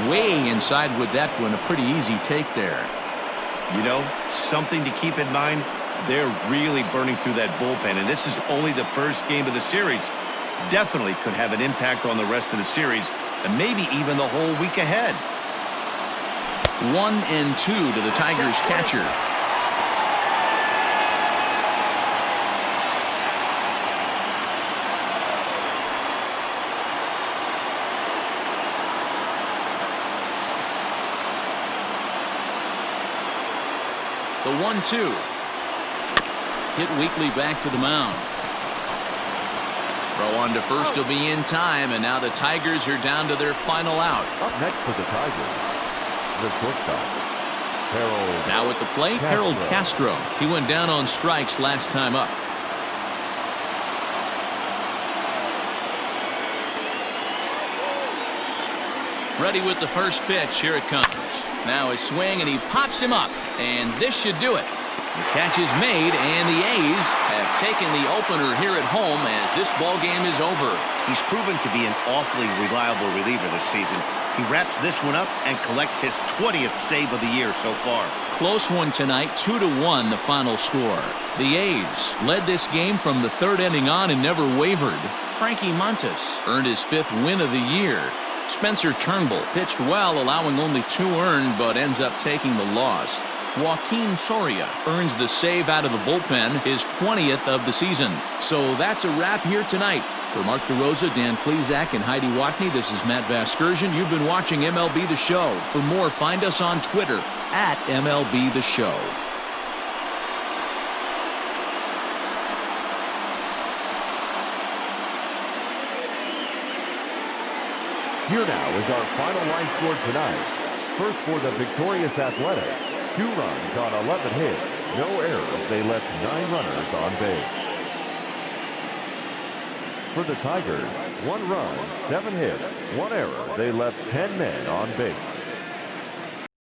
Way inside with that one. A pretty easy take there. You know, something to keep in mind, they're really burning through that bullpen, and this is only the first game of the series. Definitely could have an impact on the rest of the series and maybe even the whole week ahead. 1-2 to the Tigers catcher. The 1-2. Hit weakly back to the mound. Throw on to first will be in time, and now the Tigers are down to their final out. Up next for the Tigers, the shortstop, Harold. Now at the plate, Harold Castro. He went down on strikes last time up. Ready with the first pitch. Here it comes. Now a swing, and he pops him up, and this should do it. The catch is made, and the A's have taken the opener here at home as this ball game is over. He's proven to be an awfully reliable reliever this season. He wraps this one up and collects his 20th save of the year so far. Close one tonight, 2-1 the final score. The A's led this game from the 3rd inning on and never wavered. Frankie Montas earned his 5th win of the year. Spencer Turnbull pitched well, allowing only 2 earned, but ends up taking the loss. Joaquin Soria earns the save out of the bullpen, his 20th of the season. So that's a wrap here tonight. For Mark DeRosa, Dan Plesac, and Heidi Watney, this is Matt Vasgersian. You've been watching MLB The Show. For more, find us on Twitter @MLB The Show. Here now is our final line score tonight. First for the victorious Athletics, 2 runs on 11 hits, no errors. They left 9 runners on base. For the Tigers, 1 run, 7 hits, 1 error. They left 10 men on base.